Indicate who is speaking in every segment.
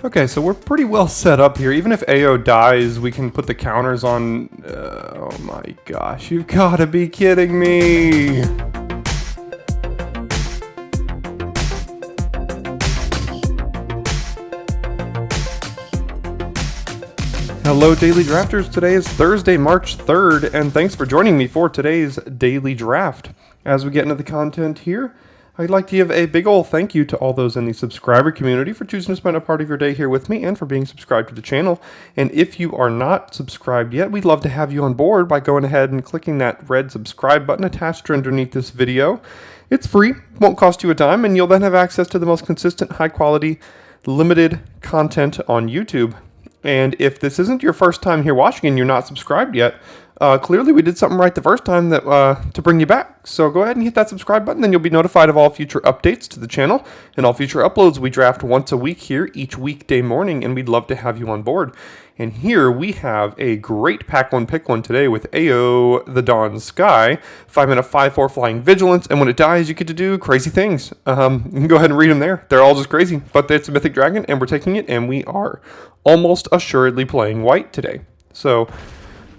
Speaker 1: Okay, so we're pretty well set up here. Even if AO dies, we can put the counters on... oh my gosh, you've got to be kidding me! Hello Daily Drafters, today is Thursday, March 3rd, and thanks for joining me for today's Daily Draft. As we get into the content here, I'd like to give a big ol' thank you to all those in the subscriber community for choosing to spend a part of your day here with me and for being subscribed to the channel. And if you are not subscribed yet, we'd love to have you on board by going ahead and clicking that red subscribe button attached underneath this video. It's free, won't cost you a dime, and you'll then have access to the most consistent, high quality, limited content on YouTube. And if this isn't your first time here watching and you're not subscribed yet, clearly we did something right the first time that to bring you back. So go ahead and hit that subscribe button, and you'll be notified of all future updates to the channel and all future uploads. We draft once a week here, each weekday morning, and we'd love to have you on board. And here we have a great pack one pick one today with AO the Dawn Sky, 5-mana 5/4 flying vigilance, and when it dies you get to do crazy things. You can go ahead and read them there. They're all just crazy, but it's a mythic dragon and we're taking it, and we are almost assuredly playing white today. So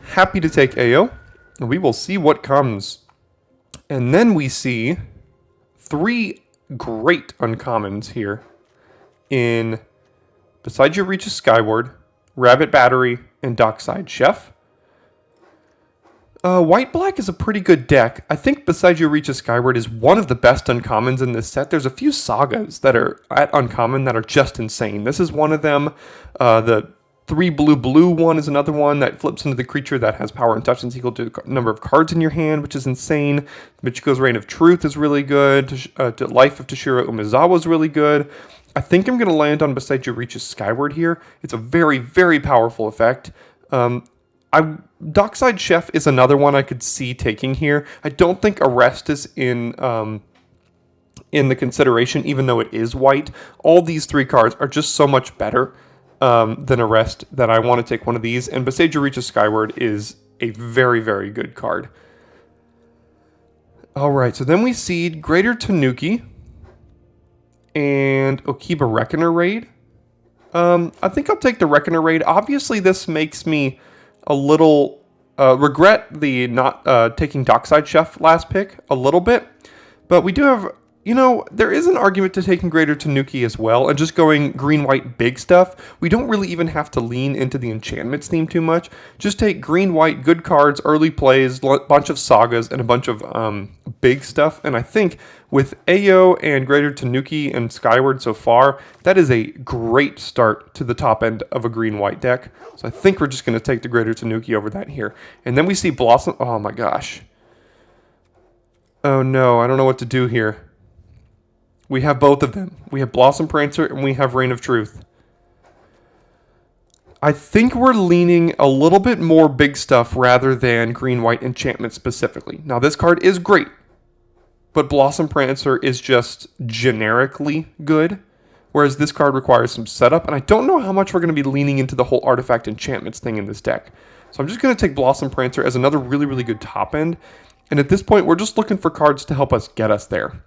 Speaker 1: happy to take AO, and we will see what comes. And then we see three great uncommons here in Beside Your Reaches Skyward, Rabbit Battery, and Dockside Chef. White-black is a pretty good deck. I think Beside Your Reaches Skyward is one of the best uncommons in this set. There's a few sagas that are at uncommon that are just insane. This is one of them. The 3 blue one is another one that flips into the creature that has power and touch and is equal to the number of cards in your hand, which is insane. Michiko's Reign of Truth is really good. Life of Toshiro Umezawa is really good. I think I'm going to land on Beside Your Reaches Skyward here. It's a very, very powerful effect. Dockside Chef is another one I could see taking here. I don't think Arrest is in the consideration, even though it is white. All these three cards are just so much better than Arrest that I want to take one of these. And Beside Your Reaches Skyward is a very, very good card. Alright, so then we seed Greater Tanuki and Okiba Reckoner Raid. I think I'll take the Reckoner Raid. Obviously, this makes me a little regret the not taking Dockside Chef last pick a little bit. But we do have, there is an argument to taking Greater Tanuki as well and just going green-white big stuff. We don't really even have to lean into the enchantments theme too much. Just take green-white, good cards, early plays, bunch of sagas, and a bunch of big stuff. And I think with AO and Greater Tanuki and Skyward so far, that is a great start to the top end of a green-white deck. So I think we're just going to take the Greater Tanuki over that here. And then we see Blossom. Oh my gosh. Oh no, I don't know what to do here. We have both of them. We have Blossom Prancer and we have Reign of Truth. I think we're leaning a little bit more big stuff rather than green-white enchantment specifically. Now this card is great, but Blossom Prancer is just generically good, whereas this card requires some setup, and I don't know how much we're going to be leaning into the whole artifact enchantments thing in this deck. So I'm just going to take Blossom Prancer as another really, really good top end, and at this point we're just looking for cards to help us get us there,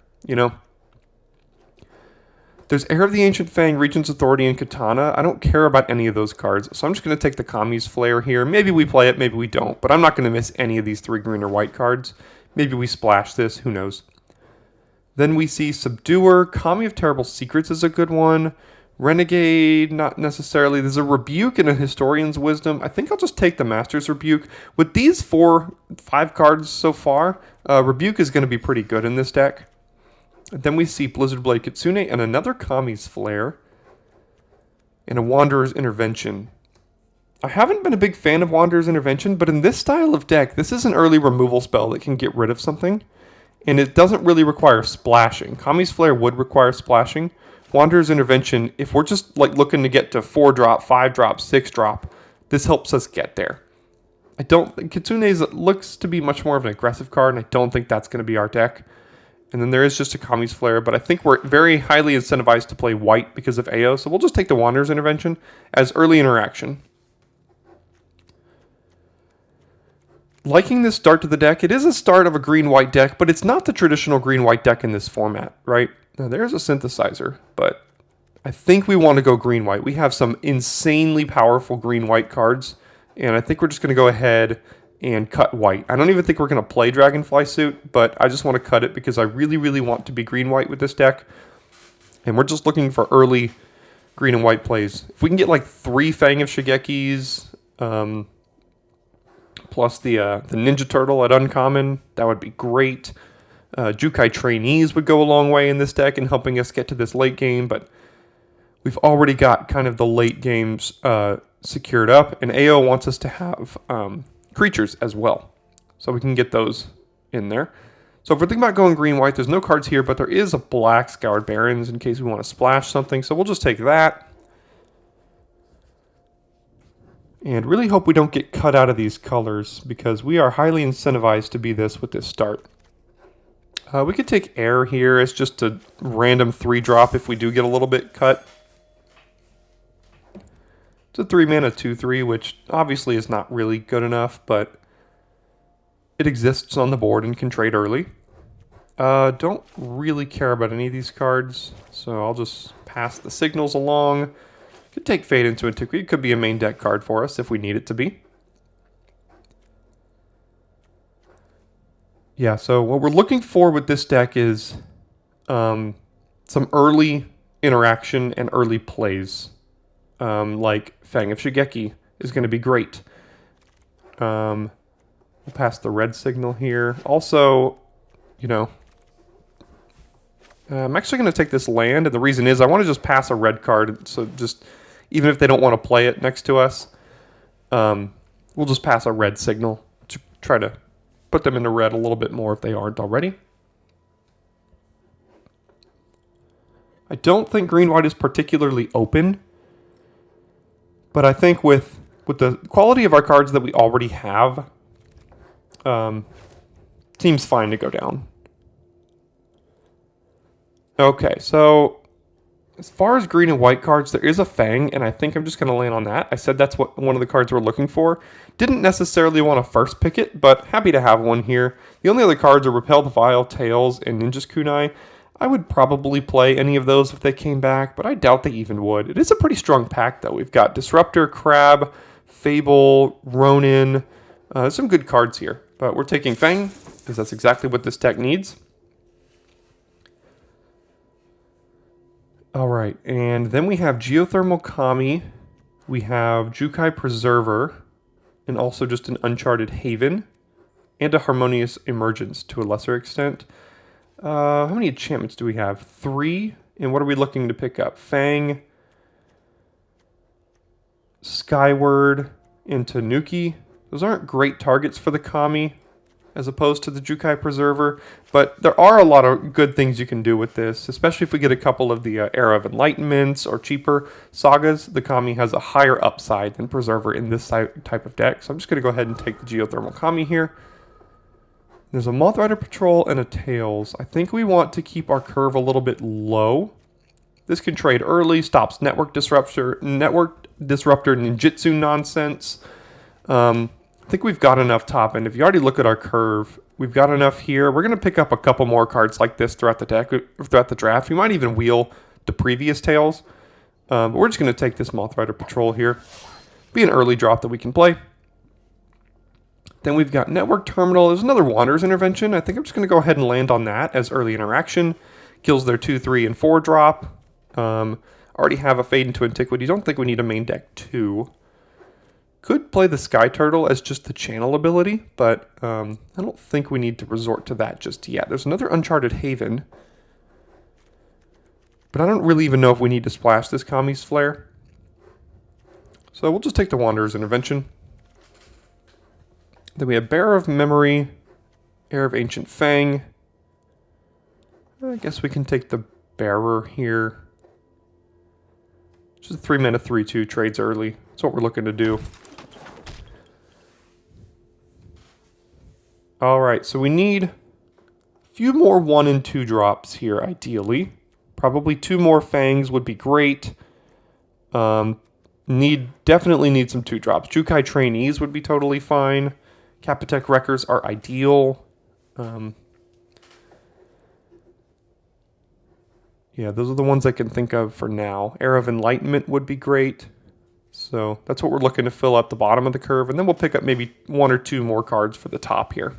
Speaker 1: There's Heir of the Ancient Fang, Regent's Authority, and Katana. I don't care about any of those cards, so I'm just going to take the Kami's Flare here. Maybe we play it, maybe we don't, but I'm not going to miss any of these 3 green or white cards. Maybe we splash this, who knows. Then we see Subduer. Kami of Terrible Secrets is a good one. Renegade, not necessarily. There's a Rebuke and a Historian's Wisdom. I think I'll just take the Master's Rebuke. With these 5 cards so far, Rebuke is going to be pretty good in this deck. Then we see Blizzard Blade Kitsune and another Kami's Flare and a Wanderer's Intervention. I haven't been a big fan of Wanderer's Intervention, but in this style of deck, this is an early removal spell that can get rid of something, and it doesn't really require splashing. Kami's Flare would require splashing. Wanderer's Intervention, if we're just looking to get to 4-drop, 5-drop, 6-drop, this helps us get there. Kitsune's looks to be much more of an aggressive card, and I don't think that's going to be our deck. And then there is just a Kami's Flare, but I think we're very highly incentivized to play white because of AO, so we'll just take the Wanderer's Intervention as early interaction. Liking this start to the deck. It is a start of a green-white deck, but it's not the traditional green-white deck in this format, right? Now, there's a Synthesizer, but I think we want to go green-white. We have some insanely powerful green-white cards, and I think we're just going to go ahead and cut white. I don't even think we're going to play Dragonfly Suit, but I just want to cut it because I really, really want to be green-white with this deck. And we're just looking for early green and white plays. If we can get like 3 Fang of Shigekis, plus the Ninja Turtle at uncommon, that would be great. Jukai Trainees would go a long way in this deck in helping us get to this late game, but we've already got kind of the late games secured up, and AO wants us to have creatures as well, so we can get those in there. So if we're thinking about going green-white, there's no cards here, but there is a black Scoured Barrens in case we want to splash something, so we'll just take that. And really hope we don't get cut out of these colors, because we are highly incentivized to be this with this start. We could take air here as just a random 3-drop if we do get a little bit cut. It's a 3-mana 2/3, which obviously is not really good enough, but it exists on the board and can trade early. Don't really care about any of these cards, so I'll just pass the signals along. Could take Fade into Antiquity. It could be a main deck card for us if we need it to be. Yeah, so what we're looking for with this deck is some early interaction and early plays. Like Fang of Shigeki is going to be great. We'll pass the red signal here. Also, you know, I'm actually going to take this land, and the reason is I want to just pass a red card, so just, even if they don't want to play it next to us, we'll just pass a red signal to try to put them into red a little bit more if they aren't already. I don't think green-white is particularly open, but I think with the quality of our cards that we already have, seems fine to go down. Okay, so as far as green and white cards, there is a Fang, and I think I'm just going to land on that. I said that's what one of the cards we're looking for. Didn't necessarily want to first pick it, but happy to have one here. The only other cards are Repel the Vile, Tails, and Ninja's Kunai. I would probably play any of those if they came back, but I doubt they even would. It is a pretty strong pack, though. We've got Disruptor, Crab, Fable, Ronin. Some good cards here, but we're taking Fang, because that's exactly what this deck needs. All right, and then we have Geothermal Kami, we have Jukai Preserver, and also just an Uncharted Haven, and a Harmonious Emergence to a lesser extent. How many enchantments do we have? 3, and what are we looking to pick up? Fang, Skyward, and Tanuki. Those aren't great targets for the Kami, as opposed to the Jukai Preserver, but there are a lot of good things you can do with this, especially if we get a couple of the Era of Enlightenments or cheaper sagas. The Kami has a higher upside than Preserver in this type of deck, so I'm just going to go ahead and take the Geothermal Kami here. There's a Moth Rider Patrol and a Tails. I think we want to keep our curve a little bit low. This can trade early, stops Network Disruptor Ninjutsu nonsense. I think we've got enough top end. If you already look at our curve, we've got enough here. We're going to pick up a couple more cards like this throughout the deck, throughout the draft. We might even wheel the previous Tails. But we're just going to take this Moth Rider Patrol here. Be an early drop that we can play. Then we've got Network Terminal. There's another Wanderer's Intervention. I think I'm just going to go ahead and land on that as early interaction. Kills their 2, 3, and 4 drop. Already have a Fade into Antiquity. Don't think we need a main deck 2. Could play the Sky Turtle as just the channel ability, but I don't think we need to resort to that just yet. There's another Uncharted Haven, but I don't really even know if we need to splash this Kami's Flare. So we'll just take the Wanderer's Intervention. Then we have Bearer of Memory, Heir of Ancient Fang. I guess we can take the Bearer here. Just a 3-mana 3/2 trades early. That's what we're looking to do. Alright, so we need a few more 1 and 2 drops here, ideally. Probably 2 more Fangs would be great. Definitely need some 2 drops. Jukai Trainees would be totally fine. Capitec Wreckers are ideal. Yeah, Yeah, those are the ones I can think of for now. Era of Enlightenment would be great. So that's what we're looking to fill out the bottom of the curve. And then we'll pick up maybe 1 or 2 more cards for the top here.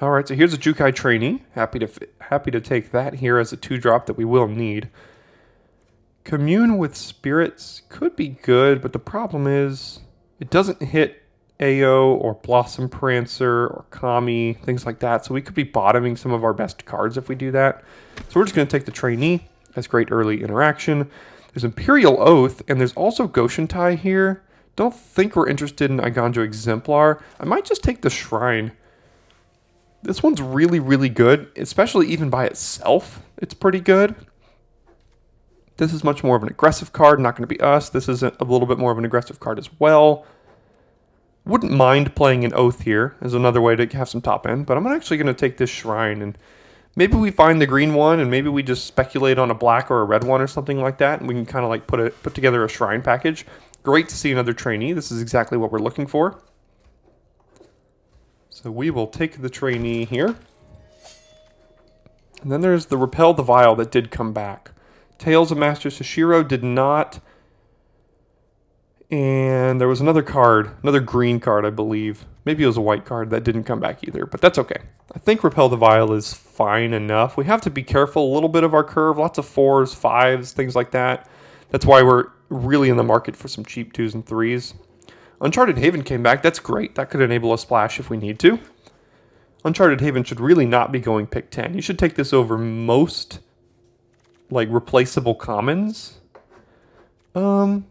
Speaker 1: All right, so here's a Jukai Trainee. Happy to take that here as a 2-drop that we will need. Commune with Spirits could be good, but the problem is it doesn't hit AO or Blossom Prancer or Kami, things like that. So we could be bottoming some of our best cards if we do that. So we're just going to take the Trainee as great early interaction. There's Imperial Oath, and there's also Goshentai here. Don't think we're interested in Iganjo Exemplar. I might just take the Shrine. This one's really, really good, especially even by itself. It's pretty good. This is much more of an aggressive card, not going to be us. This is a little bit more of an aggressive card as well. Wouldn't mind playing an Oath here as another way to have some top end, but I'm actually going to take this Shrine, and maybe we find the green one, and maybe we just speculate on a black or a red one or something like that, and we can kind of like put together a Shrine package. Great to see another Trainee. This is exactly what we're looking for. So we will take the Trainee here. And then there's the Repel the Vile that did come back. Tales of Master Sashiro did not. And there was another card, another green card, I believe. Maybe it was a white card that didn't come back either, but that's okay. I think Repel the Vile is fine enough. We have to be careful a little bit of our curve. Lots of 4s, 5s, things like that. That's why we're really in the market for some cheap 2s and 3s. Uncharted Haven came back. That's great. That could enable a splash if we need to. Uncharted Haven should really not be going pick 10. You should take this over most like replaceable commons. I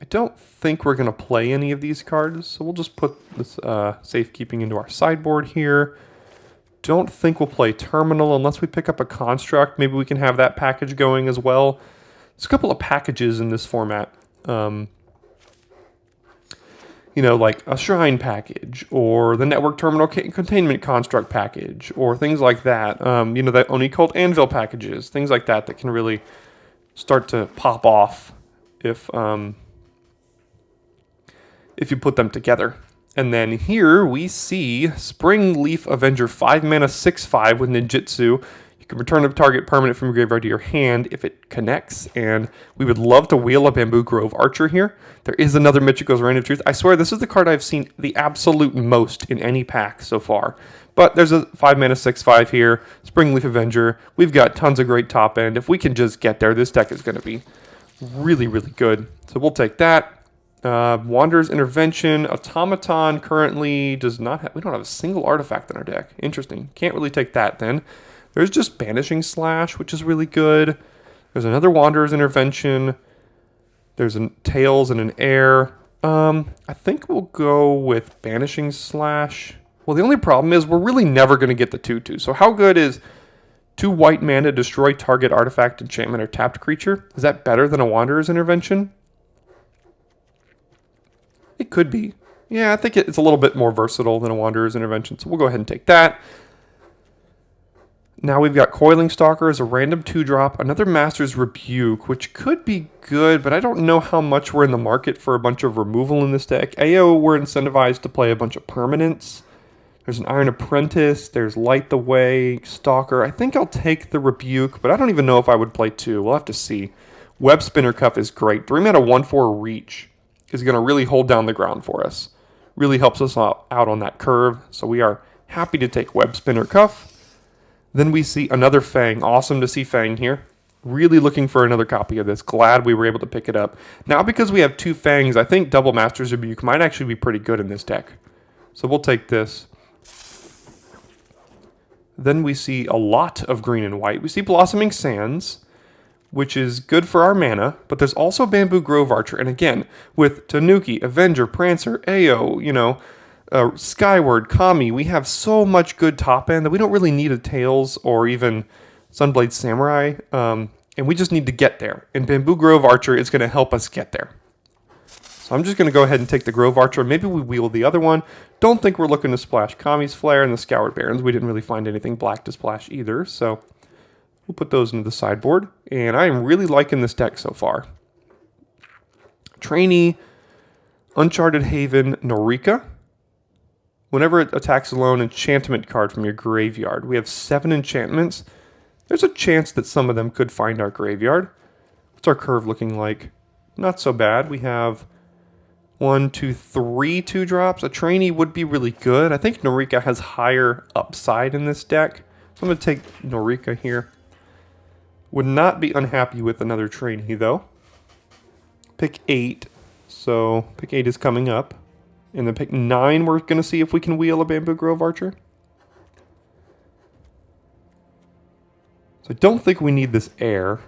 Speaker 1: don't think we're going to play any of these cards, so we'll just put this safekeeping into our sideboard here. Don't think we'll play Terminal unless we pick up a Construct. Maybe we can have that package going as well. There's a couple of packages in this format. You know, like a Shrine package, or the Network Terminal Containment Construct package, or things like that. You know, the Oni Cult Anvil packages, things like that that can really start to pop off if you put them together. And then here we see Spring Leaf Avenger 5 mana 6/5 with Ninjutsu. You can return a target permanent from your graveyard to your hand if it connects, and we would love to wheel a Bamboo Grove Archer here. There is another Michiko's Reign of Truth. I swear this is the card I've seen the absolute most in any pack so far. But there's a 5 mana 6/5 here, Springleaf Avenger. We've got tons of great top end. If we can just get there, this deck is going to be really, really good. So we'll take that. Wanderer's Intervention. Automaton currently does not have... We don't have a single artifact in our deck. Interesting. Can't really take that then. There's just Banishing Slash, which is really good. There's another Wanderer's Intervention. There's a Tails and an Air. I think we'll go with Banishing Slash. Well, the only problem is we're really never going to get the 2/2. So how good is 2 white mana, destroy target artifact, enchantment, or tapped creature? Is that better than a Wanderer's Intervention? It could be. Yeah, I think it's a little bit more versatile than a Wanderer's Intervention. So we'll go ahead and take that. Now we've got Coiling Stalker as a random 2-drop, another Master's Rebuke, which could be good, but I don't know how much we're in the market for a bunch of removal in this deck. AO, we're incentivized to play a bunch of permanents. There's an Iron Apprentice, there's Light the Way, Stalker. I think I'll take the Rebuke, but I don't even know if I would play 2. We'll have to see. Web Spinner Cuff is great. 3 mana 1/4 Reach is going to really hold down the ground for us. Really helps us out on that curve, so we are happy to take Web Spinner Cuff. Then we see another Fang. Awesome to see Fang here. Really looking for another copy of this. Glad we were able to pick it up. Now because we have 2 Fangs, I think double Master's Rebuke might actually be pretty good in this deck. So we'll take this. Then we see a lot of green and white. We see Blossoming Sands, which is good for our mana, but there's also Bamboo Grove Archer. And again, with Tanuki, Avenger, Prancer, AO, you know, Skyward, Kami, we have so much good top end that we don't really need a Tails or even Sunblade Samurai. And we just need to get there. And Bamboo Grove Archer is going to help us get there. So I'm just going to go ahead and take the Grove Archer. Maybe we wheel the other one. Don't think we're looking to splash Kami's Flare and the Scoured Barrens. We didn't really find anything black to splash either. So we'll put those into the sideboard. And I am really liking this deck so far. Trainee, Uncharted Haven, Norika. Whenever it attacks alone, enchantment card from your graveyard. We have 7 enchantments. There's a chance that some of them could find our graveyard. What's our curve looking like? Not so bad. We have 1, 2, 3 2-drops. A Trainee would be really good. I think Norika has higher upside in this deck. So I'm going to take Norika here. Would not be unhappy with another Trainee though. Pick 8. So pick 8 is coming up. And then pick 9, we're going to see if we can wheel a Bamboo Grove Archer. So I don't think we need this air.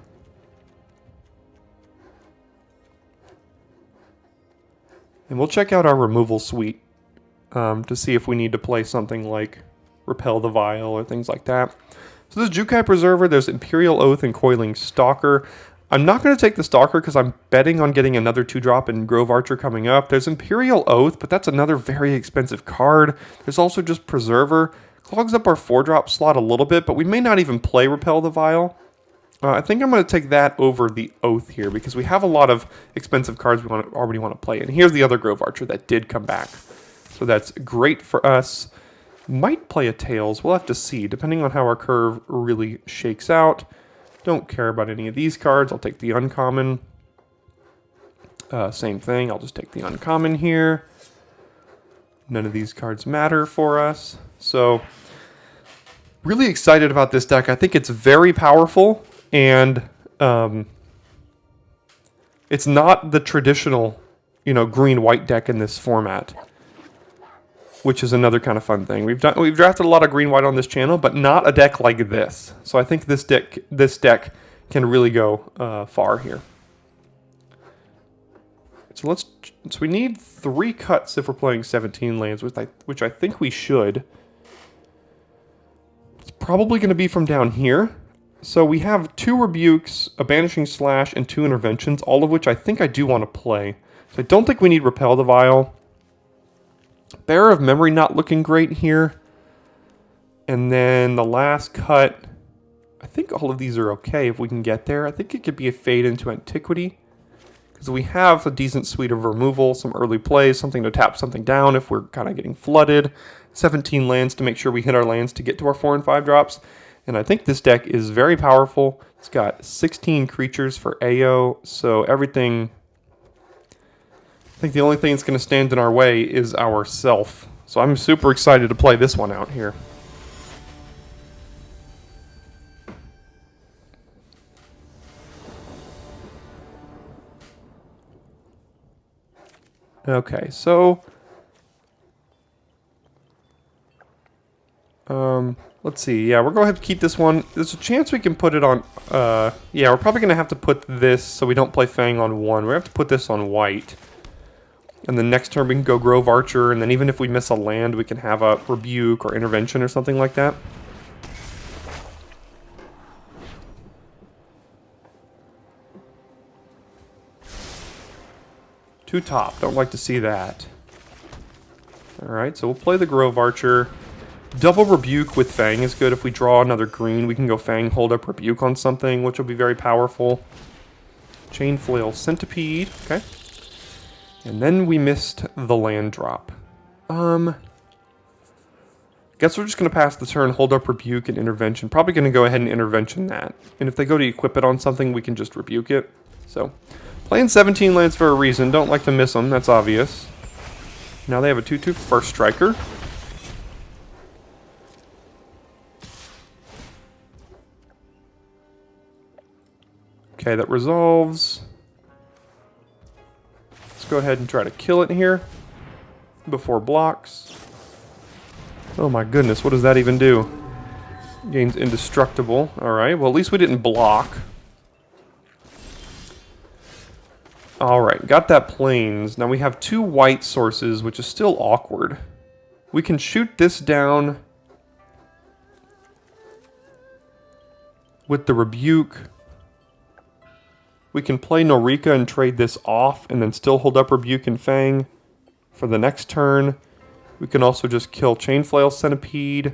Speaker 1: And we'll check out our removal suite to see if we need to play something like Repel the Vial or things like that. So there's Jukai Preserver, there's Imperial Oath and Coiling Stalker. I'm not going to take the Stalker because I'm betting on getting another 2-drop in Grove Archer coming up. There's Imperial Oath, but that's another very expensive card. There's also just Preserver. Clogs up our 4-drop slot a little bit, but we may not even play Repel the Vial. I think I'm going to take that over the Oath here because we have a lot of expensive cards we already want to play. And here's the other Grove Archer that did come back. So that's great for us. Might play a Tails. We'll have to see, depending on how our curve really shakes out. Don't care about any of these cards. I'll take the uncommon. Same thing. I'll just take the uncommon here. None of these cards matter for us. So, really excited about this deck. I think it's very powerful, and it's not the traditional, green-white deck in this format, which is another kind of fun thing. We've drafted a lot of green-white on this channel, but not a deck like this. So I think this deck can really go far here. So we need 3 cuts if we're playing 17 lands, which I think we should. It's probably going to be from down here. So we have 2 Rebukes, a Banishing Slash, and 2 Interventions, all of which I think I do want to play. So I don't think we need Repel the Vial. Bearer of Memory not looking great here. And then the last cut, I think all of these are okay if we can get there. I think it could be a Fade into Antiquity. Because we have a decent suite of removal, some early plays, something to tap something down if we're kind of getting flooded. 17 lands to make sure we hit our lands to get to our 4 and 5 drops. And I think this deck is very powerful. It's got 16 creatures for AO, so everything... I think the only thing that's going to stand in our way is ourself. So I'm super excited to play this one out here. Okay, so... let's see. Yeah, we're going to have to keep this one. There's a chance we can put it on... yeah, we're probably going to have to put this so we don't play Fang on 1. We have to put this on white. And the next turn we can go Grove Archer, and then even if we miss a land, we can have a Rebuke or Intervention or something like that. Two top, don't like to see that. Alright, so we'll play the Grove Archer. Double Rebuke with Fang is good. If we draw another green, we can go Fang, hold up Rebuke on something, which will be very powerful. Chain Flail Centipede, okay. And then we missed the land drop. Guess we're just going to pass the turn, hold up Rebuke and Intervention. Probably going to go ahead and Intervention that. And if they go to equip it on something, we can just Rebuke it. So, playing 17 lands for a reason. Don't like to miss them, that's obvious. Now they have a 2/2 First Striker. Okay, that resolves. Go ahead and try to kill it here before blocks. Oh my goodness, what does that even do? Gains indestructible. Alright, well at least we didn't block. Alright, got that plains. Now we have 2 white sources, which is still awkward. We can shoot this down with the Rebuke. We can play Norika and trade this off and then still hold up Rebuke and Fang for the next turn. We can also just kill Chainflail Centipede.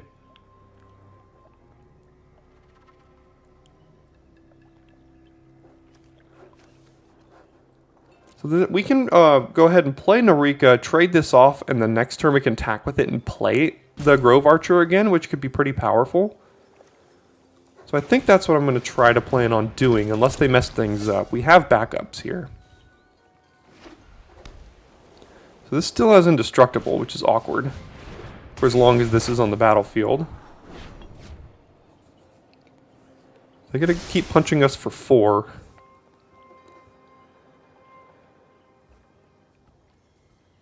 Speaker 1: So we can go ahead and play Norika, trade this off, and the next turn we can attack with it and play the Grove Archer again, which could be pretty powerful. So I think that's what I'm going to try to plan on doing, unless they mess things up. We have backups here. So this still has Indestructible, which is awkward, for as long as this is on the battlefield. They're going to keep punching us for 4.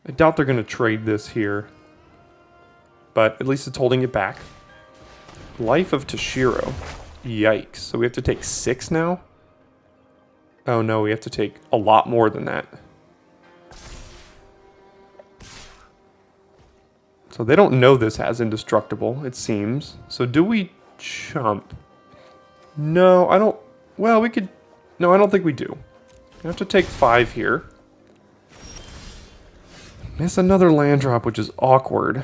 Speaker 1: I doubt they're going to trade this here, but at least it's holding it back. Life of Toshiro. Yikes. So we have to take 6 now? Oh no, we have to take a lot more than that. So they don't know this has Indestructible, it seems. So do we chump? No, I don't... Well, we could... No, I don't think we do. We have to take 5 here. Miss another land drop, which is awkward.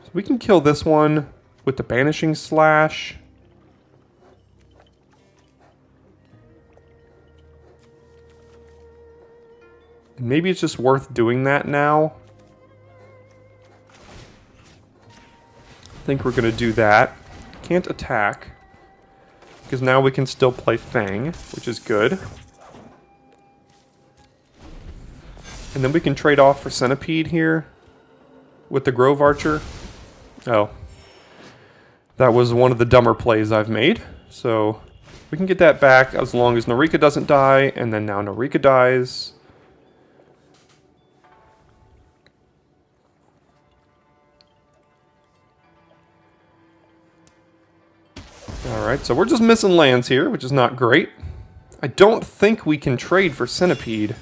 Speaker 1: So we can kill this one with the Banishing Slash. And maybe it's just worth doing that now. I think we're going to do that. Can't attack, because now we can still play Fang, which is good. And then we can trade off for Centipede here with the Grove Archer. Oh. That was one of the dumber plays I've made. So we can get that back as long as Norika doesn't die, and then now Norika dies. Alright, so we're just missing lands here, which is not great. I don't think we can trade for Centipede.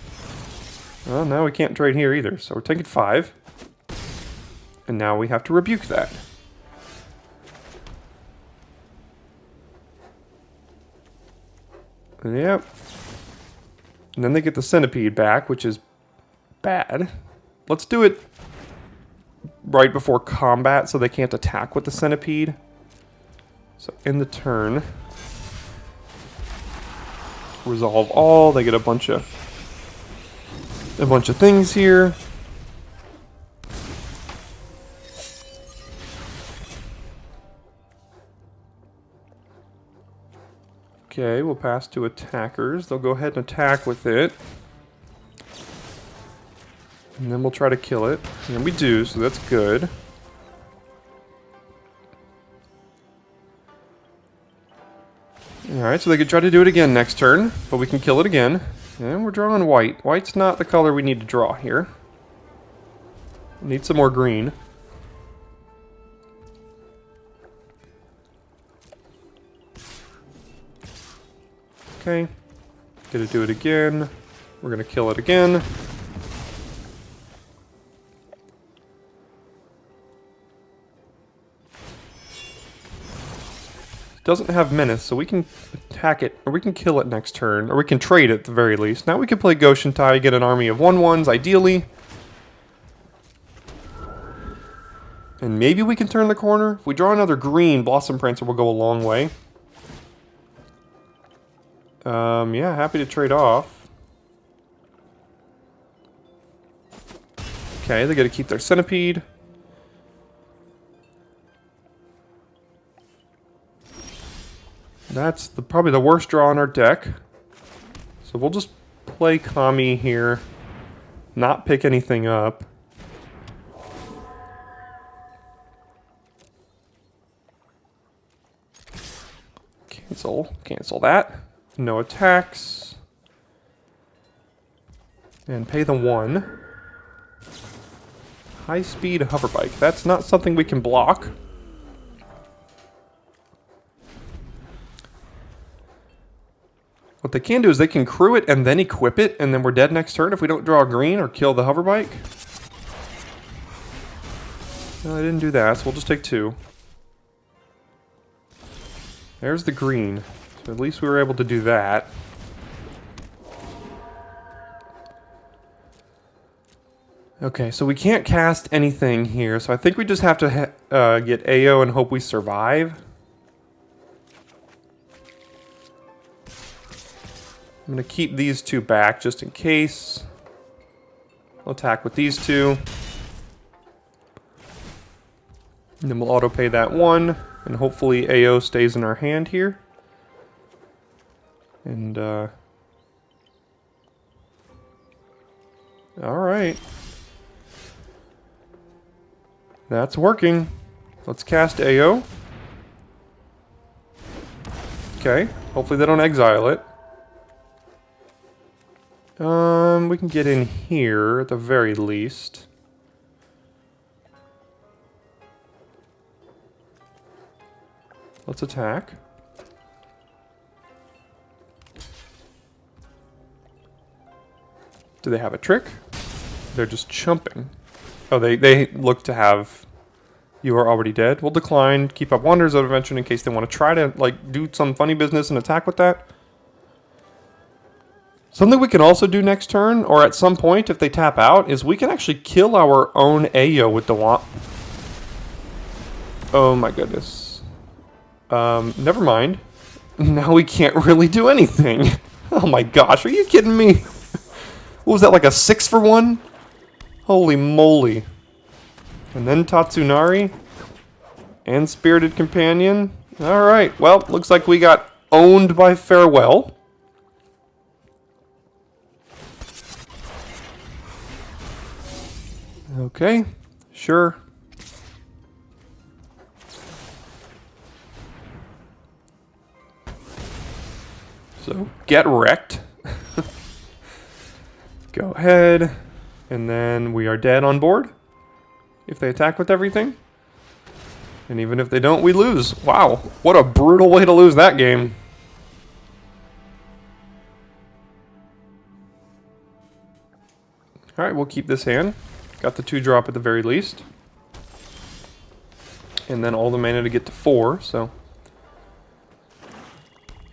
Speaker 1: Well, now we can't trade here either, so we're taking 5. And now we have to rebuke that. Yep. And then they get the Centipede back, which is bad. Let's do it right before combat so they can't attack with the Centipede. So in the turn, resolve all, they get a bunch of things here. Okay, we'll pass to attackers. They'll go ahead and attack with it. And then we'll try to kill it. And we do, so that's good. Alright, so they could try to do it again next turn, but we can kill it again. And we're drawing white. White's not the color we need to draw here. We need some more green. Okay. Gonna do it again. We're gonna kill it again. Doesn't have menace, so we can attack it, or we can kill it next turn, or we can trade it at the very least. Now we can play Goshentai, get an army of 1/1s, ideally. And maybe we can turn the corner. If we draw another green, Blossom Prancer will go a long way. Yeah, happy to trade off. Okay, they gotta keep their Centipede. That's probably the worst draw in our deck. So we'll just play Kami here. Not pick anything up. Cancel that. No attacks. And pay the 1. High speed hoverbike. That's not something we can block. What they can do is they can crew it and then equip it, and then we're dead next turn if we don't draw a green or kill the hoverbike. No, they didn't do that, so we'll just take 2. There's the green. So at least we were able to do that. Okay, so we can't cast anything here, so I think we just have to get AO and hope we survive. I'm going to keep these two back just in case. We'll attack with these two. And then we'll auto-pay that one, and hopefully AO stays in our hand here. And, alright. That's working. Let's cast AO. Okay, hopefully they don't exile it. We can get in here at the very least. Let's attack. Do they have a trick? They're just chumping. Oh, they look to have you are already dead. We'll decline, keep up Wonders of Adventure in case they want to try to like do some funny business and attack with that. Something we can also do next turn, or at some point if they tap out, is we can actually kill our own AO with the wand. Oh my goodness. Never mind. Now we can't really do anything. Oh my gosh, are you kidding me? What was that, like a 6-for-1? Holy moly. And then Tatsunari. And Spirited Companion. Alright, well, looks like we got owned by Farewell. Okay, sure. So, get wrecked. Go ahead. And then we are dead on board. If they attack with everything. And even if they don't, we lose. Wow, what a brutal way to lose that game. Alright, we'll keep this hand. Got the 2-drop at the very least. And then all the mana to get to 4, so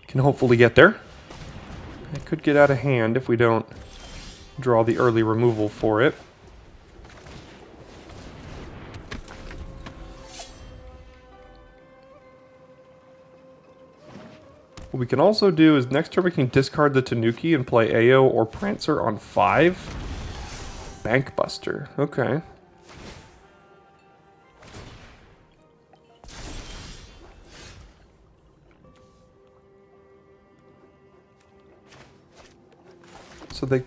Speaker 1: can hopefully get there. It could get out of hand if we don't draw the early removal for it. What we can also do is next turn we can discard the Tanuki and play AO or Prancer on 5. Bankbuster, okay. So they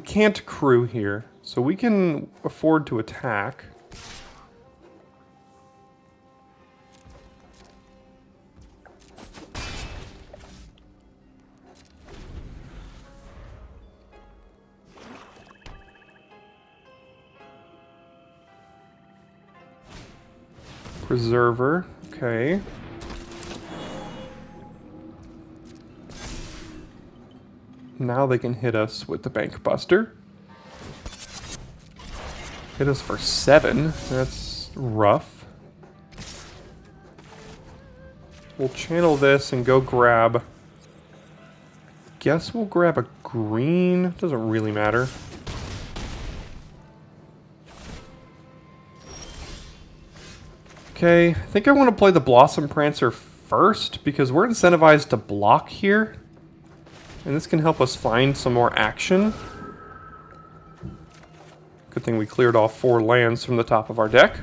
Speaker 1: can't crew here, so we can afford to attack. Preserver, okay. Now they can hit us with the Bankbuster. Hit us for 7. That's rough. We'll channel this and go grab... Guess we'll grab a green. Doesn't really matter. Okay, I think I want to play the Blossom Prancer first because we're incentivized to block here. And this can help us find some more action. Good thing we cleared off 4 lands from the top of our deck.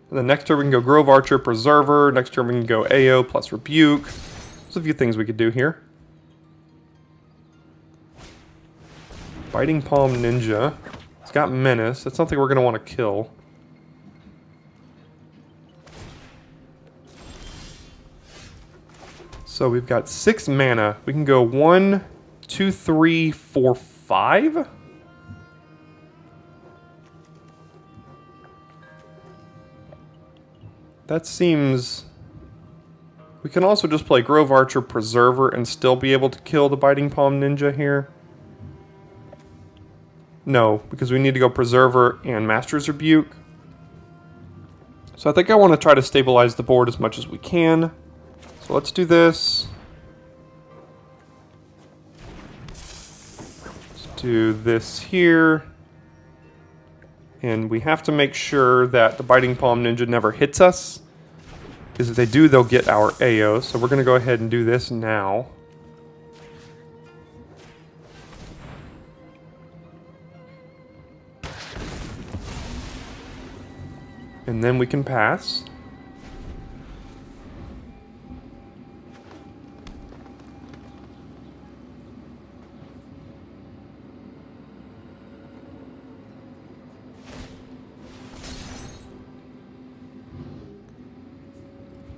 Speaker 1: And then next turn we can go Grove Archer, Preserver. Next turn we can go AO plus Rebuke. There's a few things we could do here. Biting Palm Ninja. It's got Menace. That's something we're going to want to kill. So we've got 6 mana. We can go 1, 2, 3, 4, 5. That seems... We can also just play Grove Archer, Preserver, and still be able to kill the Biting Palm Ninja here. No, because we need to go Preserver and Master's Rebuke. So I think I want to try to stabilize the board as much as we can. So let's do this. do this here. And we have to make sure that the Biting Palm Ninja never hits us. Because if they do, they'll get our AO. So we're going to go ahead and do this now. And then we can pass.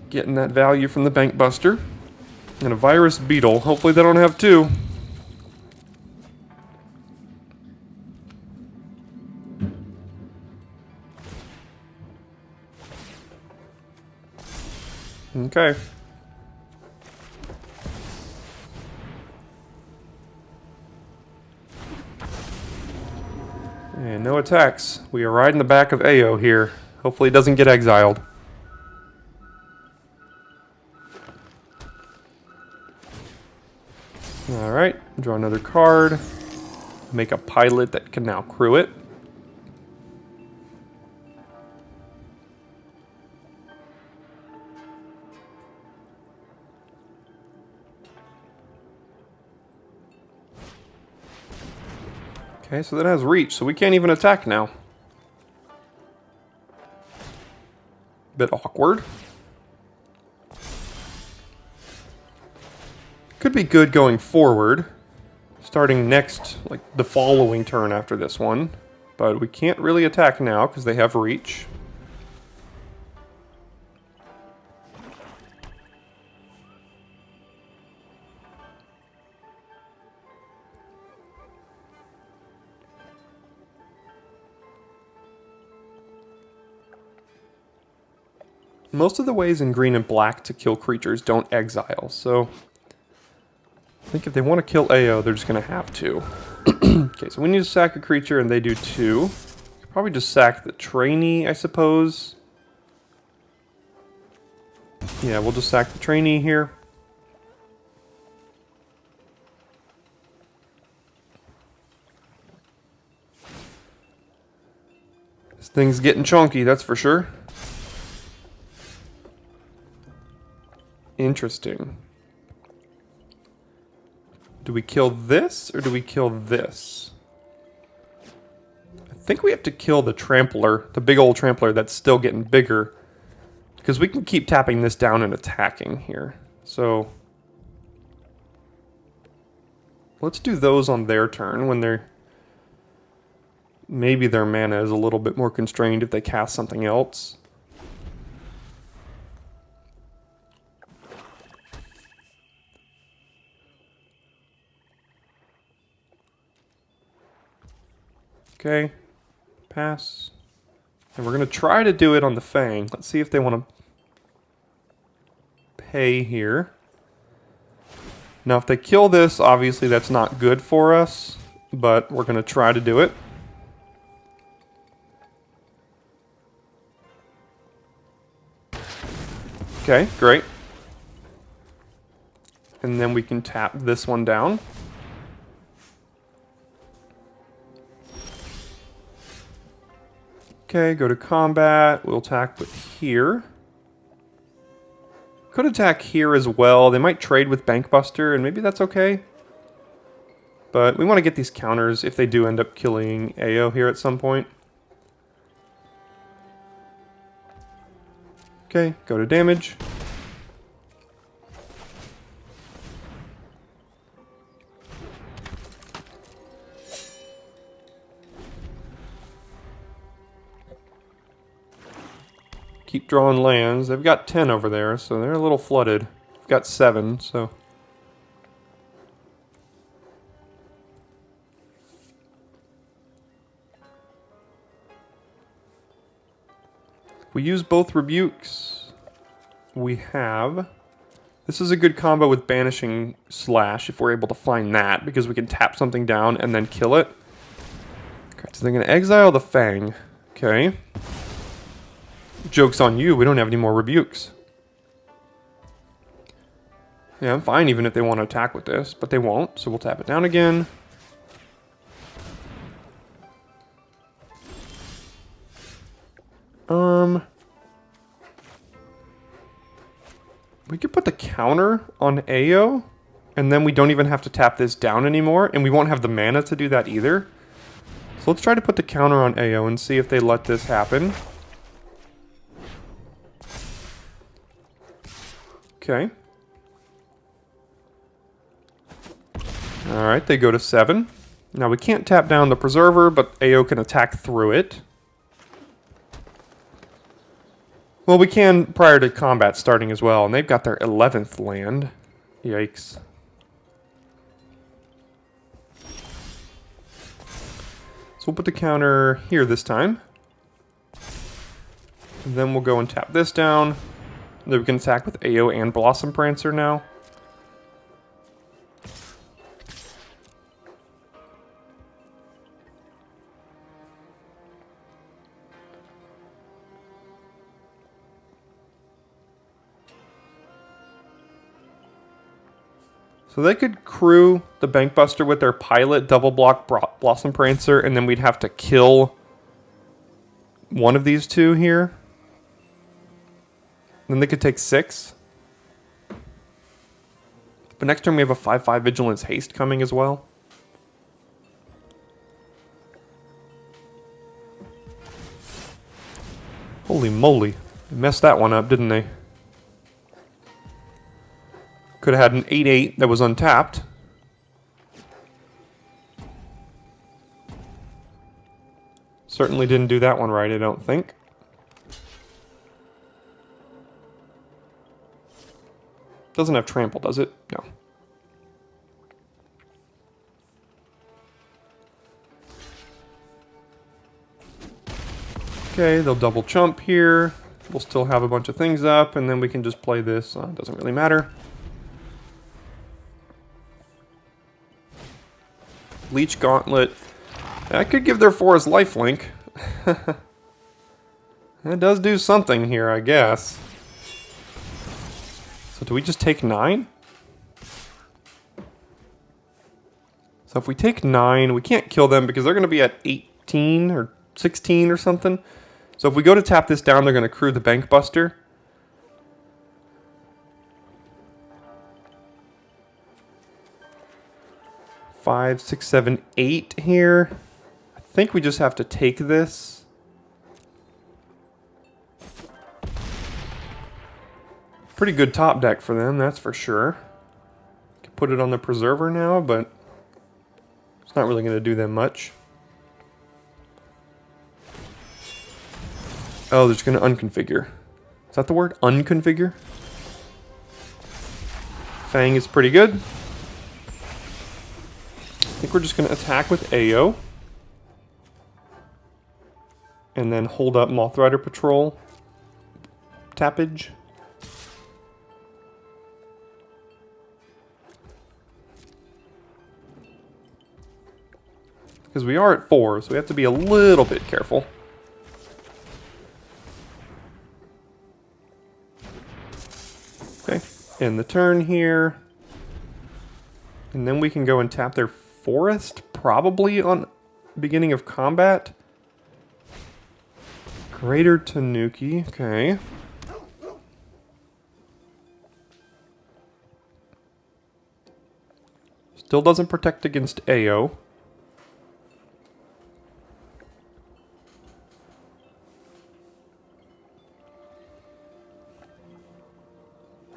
Speaker 1: Getting that value from the Bank Buster. And a Virus Beetle. Hopefully they don't have two. Okay. And no attacks. We are riding the back of AO here. Hopefully it doesn't get exiled. Alright, draw another card. Make a pilot that can now crew it. Okay, so that has reach, so we can't even attack now. Bit awkward. Could be good going forward. Starting next, like the following turn after this one. But we can't really attack now because they have reach. Most of the ways in green and black to kill creatures don't exile, so I think if they want to kill AO, they're just going to have to. Okay, so we need to sack a creature, and they do two. Could probably just sack the trainee, I suppose. Yeah, we'll just sack the trainee here. This thing's getting chunky, that's for sure. Interesting. Do we kill this, or do we kill this? I think we have to kill the trampler, the big old trampler that's still getting bigger. Because we can keep tapping this down and attacking here. So let's do those on their turn when they're... Maybe their mana is a little bit more constrained if they cast something else. Okay, pass. And we're going to try to do it on the Fang. Let's see if they want to pay here. Now, if they kill this, obviously that's not good for us, but we're going to try to do it. Okay, great. And then we can tap this one down. Okay, go to combat. We'll attack with here. Could attack here as well. They might trade with Bankbuster, and maybe that's okay. But we want to get these counters if they do end up killing AO here at some point. Okay, go to damage. Keep drawing lands. They've got 10 over there, so they're a little flooded. We've got 7, so... We use both rebukes. We have... This is a good combo with Banishing Slash if we're able to find that, because we can tap something down and then kill it. Okay, so they're going to exile the Fang. Okay. Joke's on you, we don't have any more rebukes. Yeah, I'm fine even if they want to attack with this, but they won't, so we'll tap it down again. We could put the counter on AO, and then we don't even have to tap this down anymore, and we won't have the mana to do that either. So let's try to put the counter on AO and see if they let this happen. Okay. Alright, they go to 7. Now we can't tap down the Preserver, but AO can attack through it. Well, we can prior to combat starting as well, and they've got their 11th land. Yikes. So we'll put the counter here this time. And then we'll go and tap this down. Then we can attack with AO and Blossom Prancer now. So they could crew the Bankbuster with their Pilot, double block Blossom Prancer, and then we'd have to kill one of these two here. Then they could take 6. But next turn we have a 5/5 Vigilance Haste coming as well. Holy moly. They messed that one up, didn't they? Could have had an 8/8 that was untapped. Certainly didn't do that one right, I don't think. Doesn't have trample, does it? No. Okay, they'll double chump here. We'll still have a bunch of things up, and then we can just play this. Doesn't really matter. Leech Gauntlet. That could give their forest lifelink. That does do something here, I guess. So do we just take 9? So if we take 9, we can't kill them because they're going to be at 18 or 16 or something. So if we go to tap this down, they're going to crew the Bankbuster. Five, 6, 7, 8 here. I think we just have to take this. Pretty good top deck for them, that's for sure. Can put it on the Preserver now, but it's not really going to do them much. Oh, they're just going to unconfigure. Is that the word? Unconfigure? Fang is pretty good. I think we're just going to attack with AO. And then hold up Moth Rider Patrol. Tappage. Because we are at 4, so we have to be a little bit careful. Okay, end the turn here. And then we can go and tap their forest, probably on beginning of combat. Greater Tanuki, okay. Still doesn't protect against AO.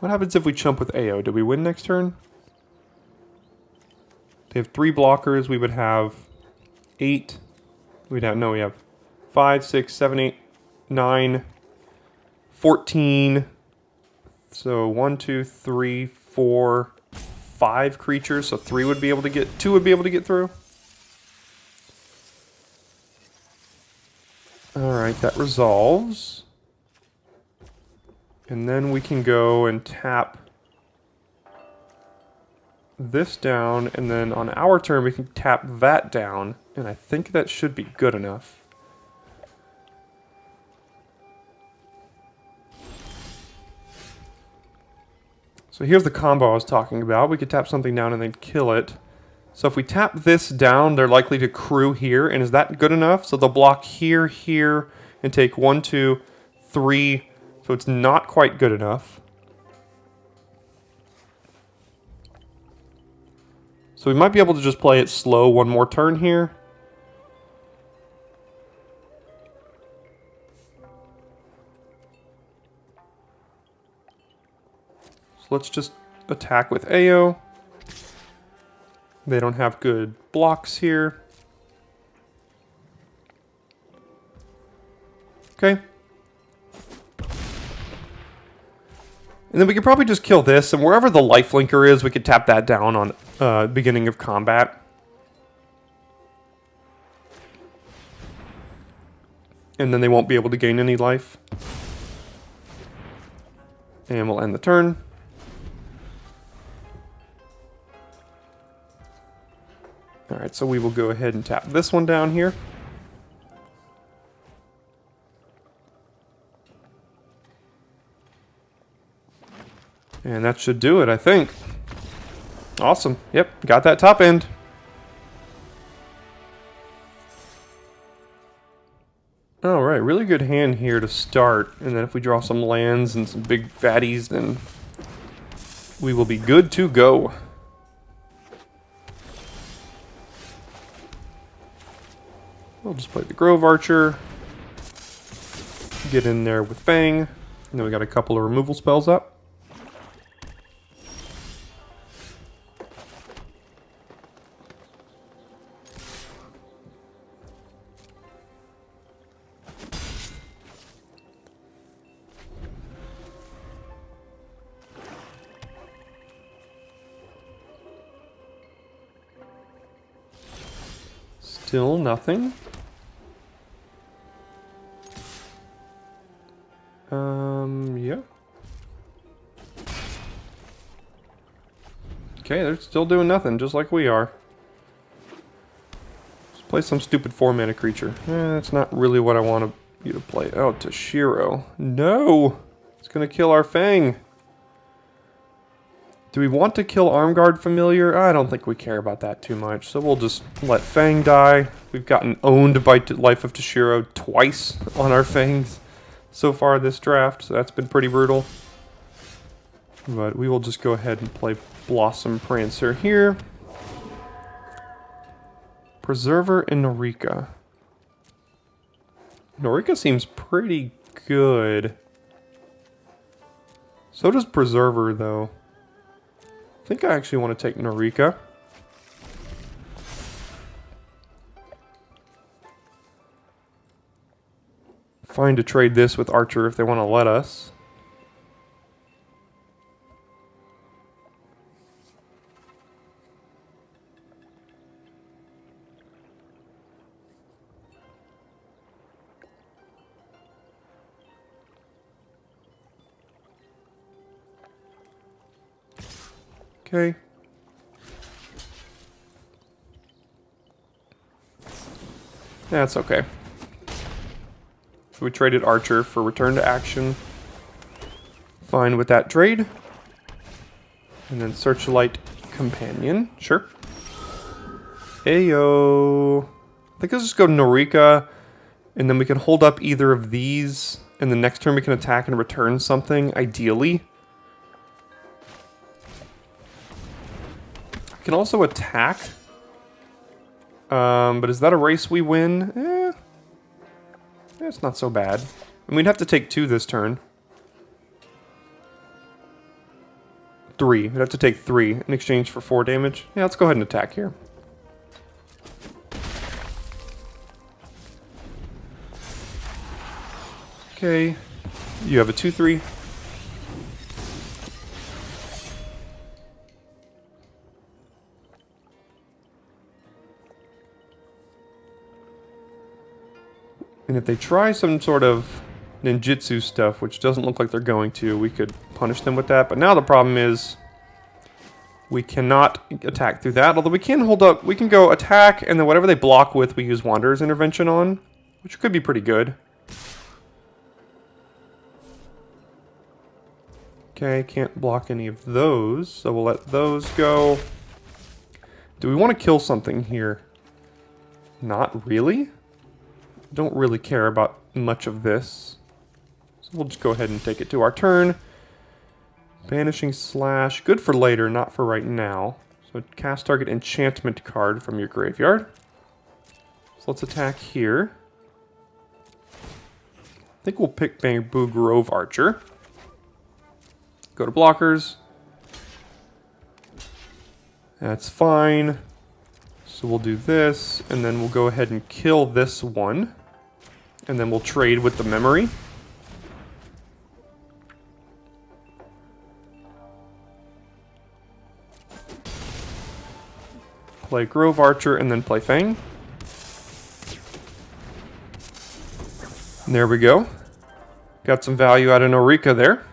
Speaker 1: What happens if we chump with AO? Do we win next turn? They have 3 blockers. We would have 8. We have 5, 6, 7, 8, 9, 14. So 1, 2, 3, 4, 5 creatures. So 2 would be able to get through. Alright, that resolves. And then we can go and tap this down, and then on our turn we can tap that down, and I think that should be good enough. So here's the combo I was talking about. We could tap something down and then kill it. So if we tap this down, they're likely to crew here, and is that good enough? So they'll block here, here, and take 1, 2, 3. So it's not quite good enough. So we might be able to just play it slow one more turn here. So let's just attack with AO. They don't have good blocks here. Okay. And then we could probably just kill this, and wherever the lifelinker is, we could tap that down on beginning of combat. And then they won't be able to gain any life. And we'll end the turn. Alright, so we will go ahead and tap this one down here. And that should do it, I think. Awesome. Yep, got that top end. Alright, really good hand here to start. And then if we draw some lands and some big fatties, then we will be good to go. We'll just play the Grove Archer. Get in there with Fang. And then we got a couple of removal spells up. Still nothing. Yeah. Okay, they're still doing nothing, just like we are. Let's play some stupid 4-mana creature. That's not really what I want you to play. Oh, Toshiro. No! It's gonna kill our Fang. Do we want to kill Armguard Familiar? I don't think we care about that too much, so we'll just let Fang die. We've gotten owned by Life of Toshiro twice on our Fangs so far this draft, so that's been pretty brutal. But we will just go ahead and play Blossom Prancer here. Preserver and Norika. Norika seems pretty good. So does Preserver, though. I think I actually want to take Norika. Fine to trade this with Archer if they want to let us. Okay. That's okay. So we traded Archer for return to action. Fine with that trade. And then Searchlight Companion. Sure. Ayo. I think let's just go Norika. And then we can hold up either of these. And the next turn we can attack and return something, ideally. Can also attack, but is that a race we win? It's not so bad. And we'd have to take 2 this turn. 3. We'd have to take 3 in exchange for 4 damage. Yeah, let's go ahead and attack here. Okay, you have a 2/3. And if they try some sort of ninjutsu stuff, which doesn't look like they're going to, we could punish them with that. But now the problem is we cannot attack through that. Although we can hold up, we can go attack, and then whatever they block with, we use Wanderer's Intervention on, which could be pretty good. Okay, can't block any of those, so we'll let those go. Do we want to kill something here? Not really. Don't really care about much of this. So we'll just go ahead and take it to our turn. Banishing Slash, good for later, not for right now. So cast target enchantment card from your graveyard. So let's attack here. I think we'll pick Bamboo Grove Archer. Go to blockers. That's fine. So we'll do this, and then we'll go ahead and kill this one. And then we'll trade with the memory. Play Grove Archer, and then play Fang. And there we go. Got some value out of Norika there.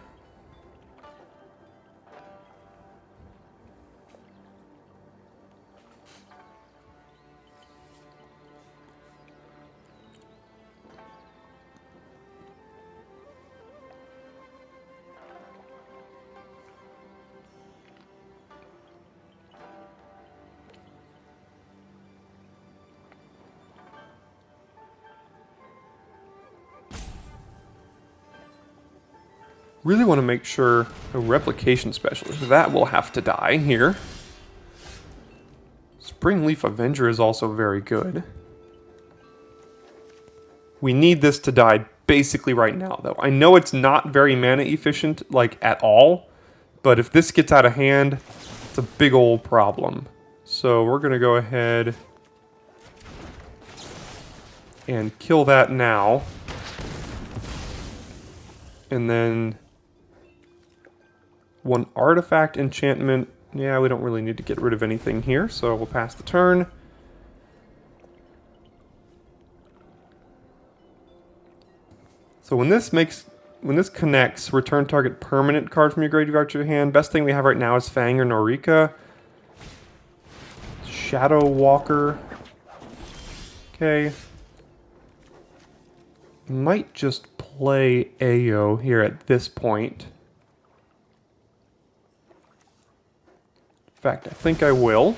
Speaker 1: Really want to make sure a replication specialist, that will have to die here. Springleaf Avenger is also very good. We need this to die basically right now, though. I know it's not very mana efficient, like, at all. But if this gets out of hand, it's a big old problem. So we're going to go ahead and kill that now. And then one artifact enchantment. Yeah, we don't really need to get rid of anything here, so we'll pass the turn. So when this connects, return target permanent card from your graveyard to your hand. Best thing we have right now is Fang or Norika. Shadow Walker. Okay. Might just play Ayo here at this point. In fact, I think I will.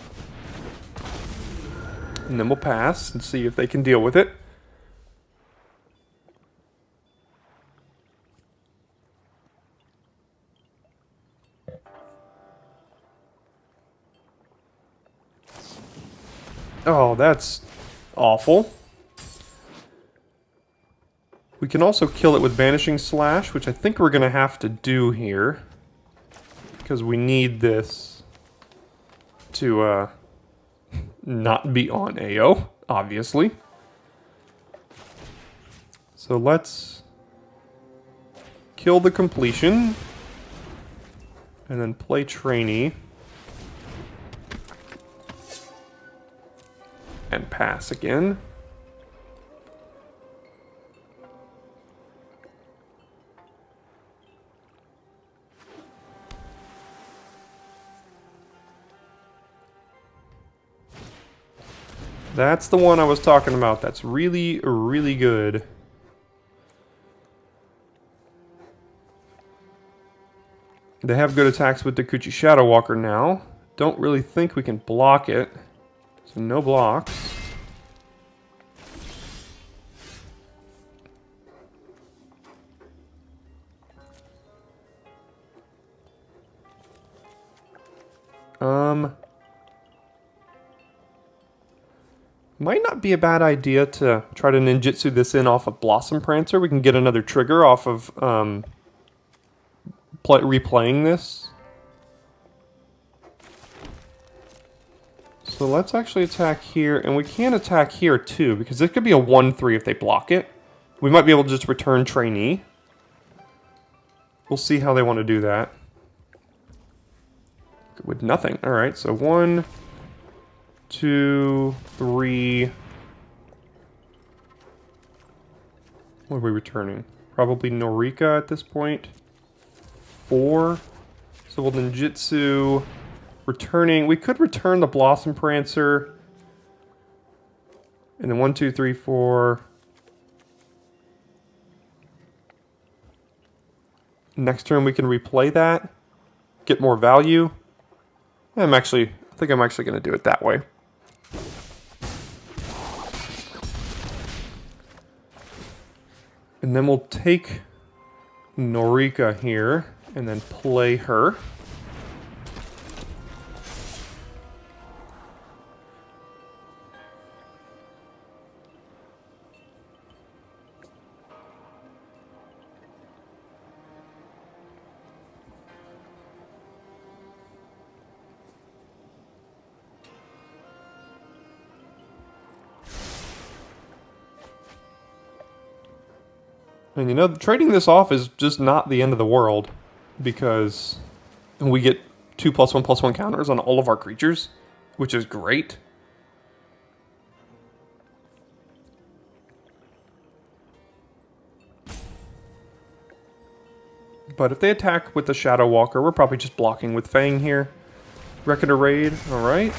Speaker 1: And then we'll pass and see if they can deal with it. Oh, that's awful. We can also kill it with Banishing Slash, which I think we're going to have to do here. Because we need this to not be on Ayo, obviously. So let's kill the completion. And then play Trainee. And pass again. That's the one I was talking about. That's really, really good. They have good attacks with Dakuchi Shadow Walker now. Don't really think we can block it. So no blocks. Might not be a bad idea to try to ninjutsu this in off of Blossom Prancer. We can get another trigger off of replaying this. So let's actually attack here, and we can attack here too, because it could be a 1-3 if they block it. We might be able to just return Trainee. We'll see how they want to do that. With nothing. Alright, so 1, 2, 3. What are we returning? Probably Norika at this point. 4. So we'll ninjutsu. Returning. We could return the Blossom Prancer. And then 1, 2, 3, 4. Next turn we can replay that. Get more value. I think I'm actually going to do it that way. And then we'll take Norika here and then play her. And you know, trading this off is just not the end of the world, because we get 2+1/+1 counters on all of our creatures, which is great. But if they attack with the Shadow Walker, we're probably just blocking with Fang here. Reckoner Raid, alright.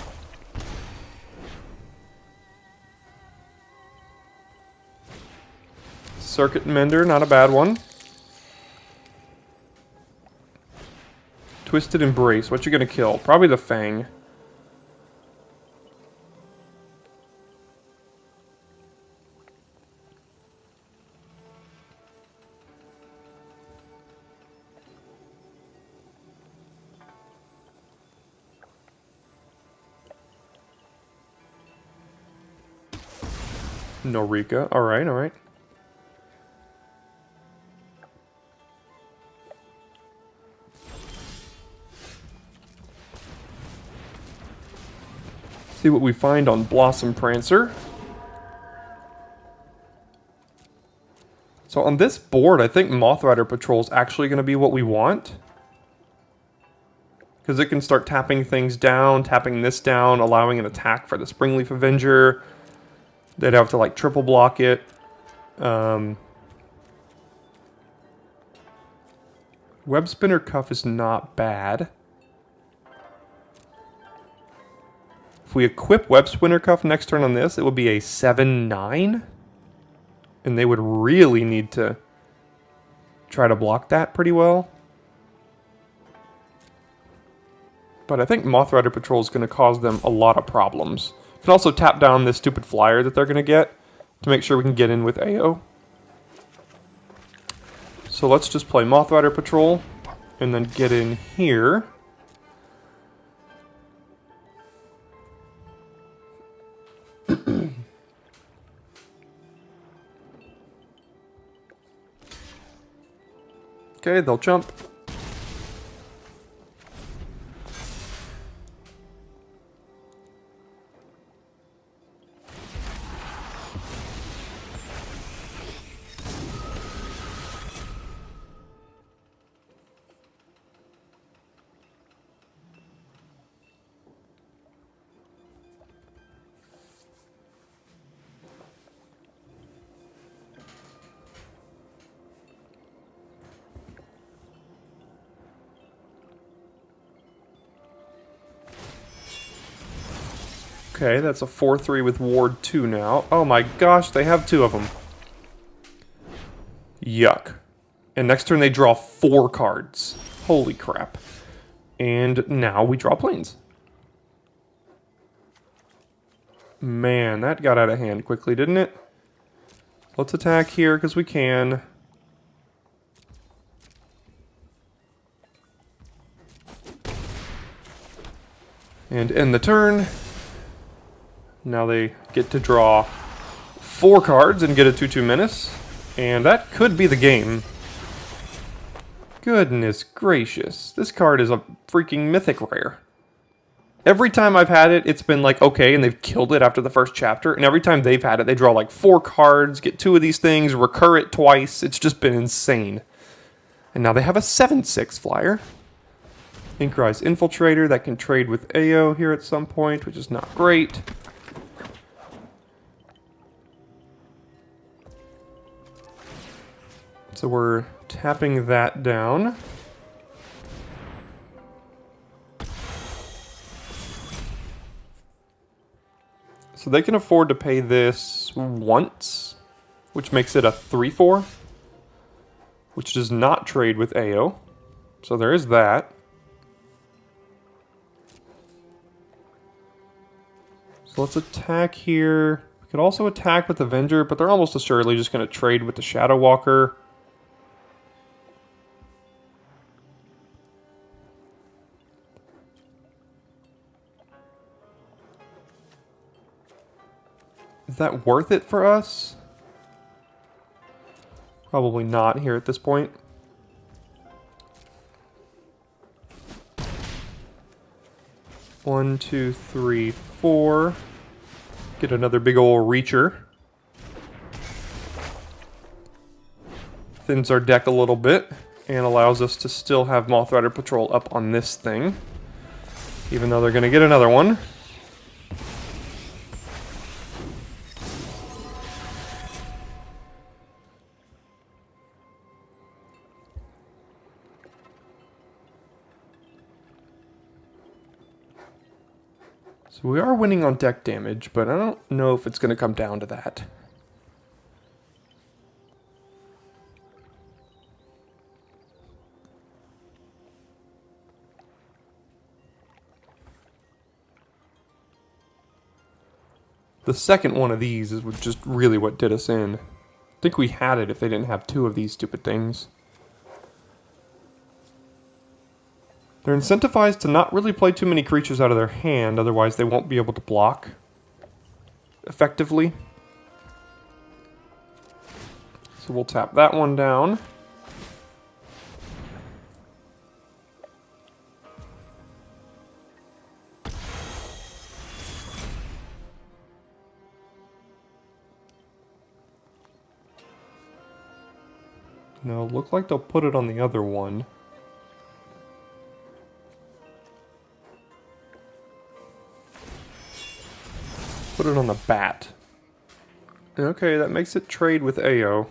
Speaker 1: Circuit Mender, not a bad one. Twisted Embrace, what you gonna kill? Probably the Fang. Norika, alright, alright. See what we find on Blossom Prancer. So on this board, I think Mothrider Patrol is actually going to be what we want. Because it can start tapping things down, tapping this down, allowing an attack for the Springleaf Avenger. They'd have to like triple block it. Web Spinner Cuff is not bad. If we equip Web Spinner Cuff next turn on this, it would be a 7/9. And they would really need to try to block that pretty well. But I think Mothrider Patrol is going to cause them a lot of problems. You can also tap down this stupid flyer that they're going to get to make sure we can get in with AO. So let's just play Mothrider Patrol and then get in here. Okay, they'll jump. Okay, that's a 4/3 with Ward 2 now. Oh my gosh, they have 2 of them. Yuck. And next turn they draw 4 cards. Holy crap. And now we draw planes. Man, that got out of hand quickly, didn't it? Let's attack here because we can. And end the turn. Now they get to draw 4 cards and get a 2/2 menace. And that could be the game. Goodness gracious. This card is a freaking mythic rare. Every time I've had it, it's been like, okay, and they've killed it after the first chapter. And every time they've had it, they draw like 4 cards, get 2 of these things, recur it twice. It's just been insane. And now they have a 7/6 flyer. Inkrise Infiltrator that can trade with AO here at some point, which is not great. So we're tapping that down. So they can afford to pay this once, which makes it a 3/4, which does not trade with AO. So there is that. So let's attack here. Could also attack with Avenger, but they're almost assuredly just going to trade with the Shadow Walker. Is that worth it for us? Probably not here at this point. One, two, three, four. Get another big ol' Reacher. Thins our deck a little bit and allows us to still have Moth Rider Patrol up on this thing. Even though they're going to get another one. So we are winning on deck damage, but I don't know if it's going to come down to that. The second one of these is just really what did us in. I think we had it if they didn't have two of these stupid things. They're incentivized to not really play too many creatures out of their hand, otherwise they won't be able to block effectively. So we'll tap that one down. No, look like they'll put it on the other one. Put it on the bat. Okay, that makes it trade with AO.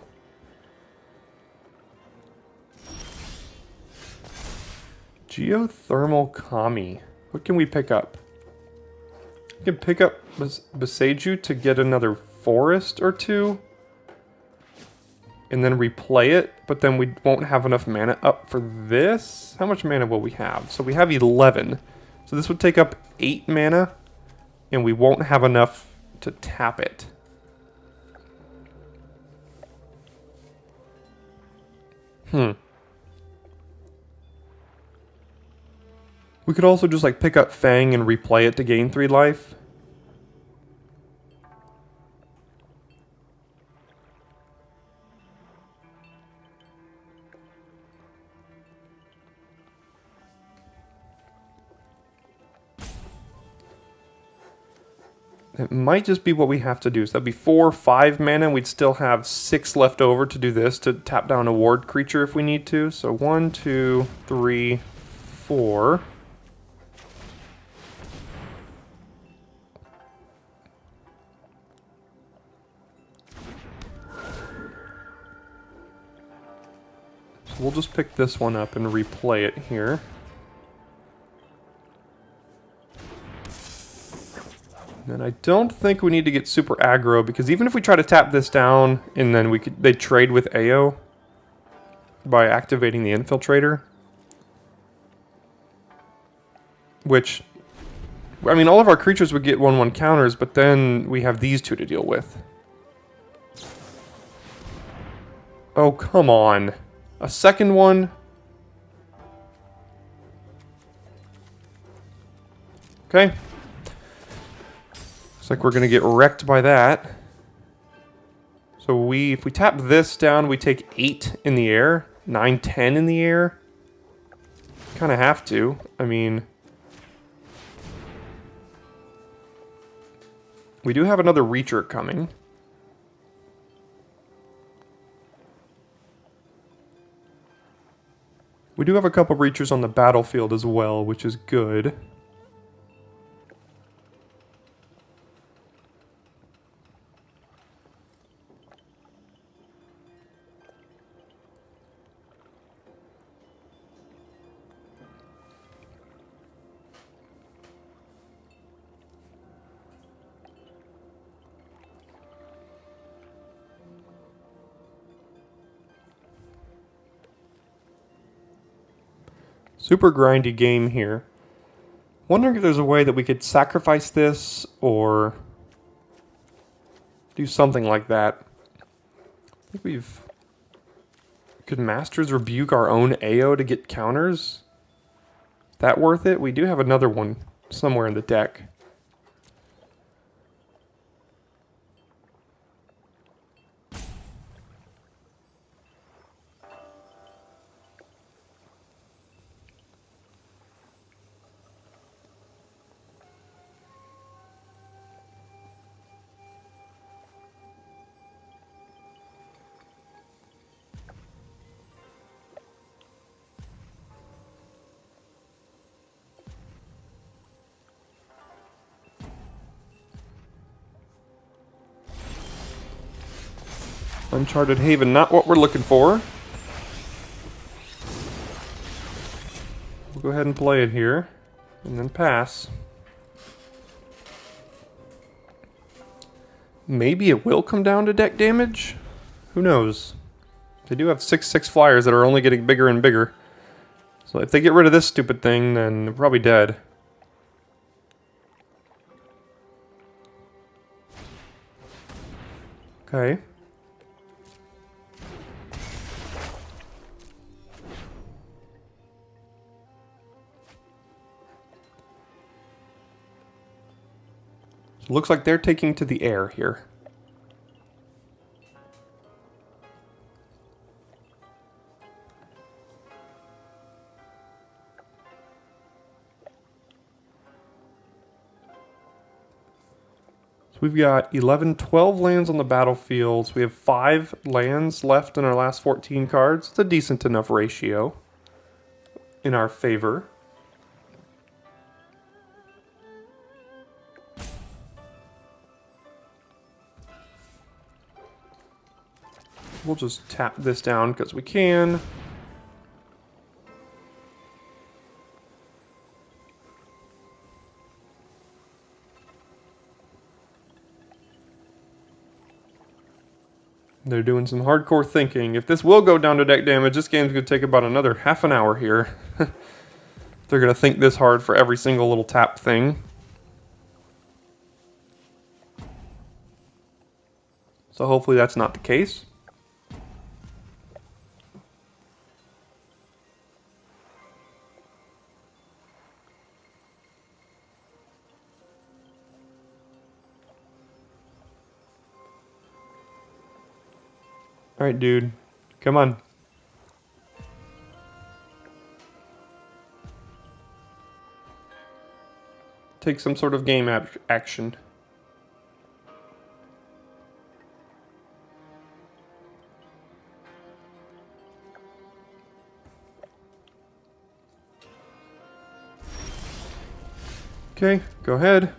Speaker 1: Geothermal Kami. What can we pick up? We can pick up Beseiju to get another forest or two. And then replay it, but then we won't have enough mana up for this. How much mana will we have? So we have 11. So this would take up 8 mana. And we won't have enough to tap it. We could also just like pick up Fang and replay it to gain 3 life. It might just be what we have to do. So that'd be 4, 5 mana, and we'd still have 6 left over to do this, to tap down a ward creature if we need to. So 1, 2, 3, 4. So we'll just pick this one up and replay it here. And I don't think we need to get super aggro, because even if we try to tap this down and then they trade with AO by activating the Infiltrator. Which, I mean, all of our creatures would get 1/1 counters, but then we have these two to deal with. Oh, come on. A second one? Okay. Looks like we're going to get wrecked by that. So if we tap this down, we take 8 in the air, 9, 10 in the air. Kind of have to. I mean, we do have another Reacher coming. We do have a couple Reachers on the battlefield as well, which is good. Super grindy game here. Wondering if there's a way that we could sacrifice this or Do something like that. I think we've... Could Masters Rebuke our own AO to get counters? Is that worth it? We do have another one somewhere in the deck. Uncharted Haven, not what we're looking for. We'll go ahead and play it here, and then pass. Maybe it will come down to deck damage? Who knows? They do have 6/6 flyers that are only getting bigger and bigger. So if they get rid of this stupid thing, then they're probably dead. Okay. Looks like they're taking to the air here. So we've got 11, 12 lands on the battlefield. So we have 5 lands left in our last 14 cards. It's a decent enough ratio in our favor. We'll just tap this down because we can. They're doing some hardcore thinking. If this will go down to deck damage, this game's going to take about another half an hour here. They're going to think this hard for every single little tap thing. So hopefully that's not the case. Alright, dude. Come on. Take some sort of game action. Okay, go ahead.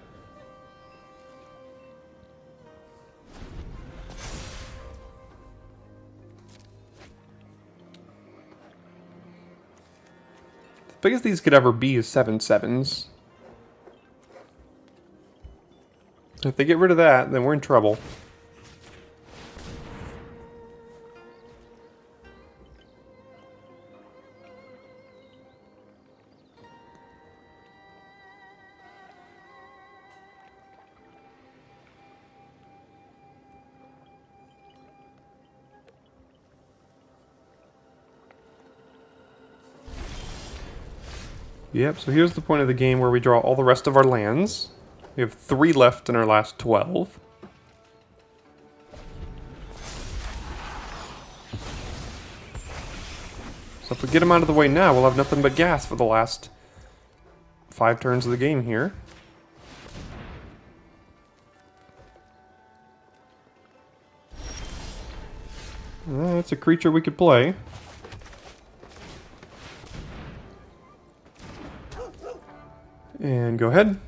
Speaker 1: The biggest these could ever be is 7/7s. If they get rid of that, then we're in trouble. Yep, so here's the point of the game where we draw all the rest of our lands. We have 3 left in our last 12. So if we get them out of the way now, we'll have nothing but gas for the last 5 turns of the game here. That's a creature we could play. And go ahead.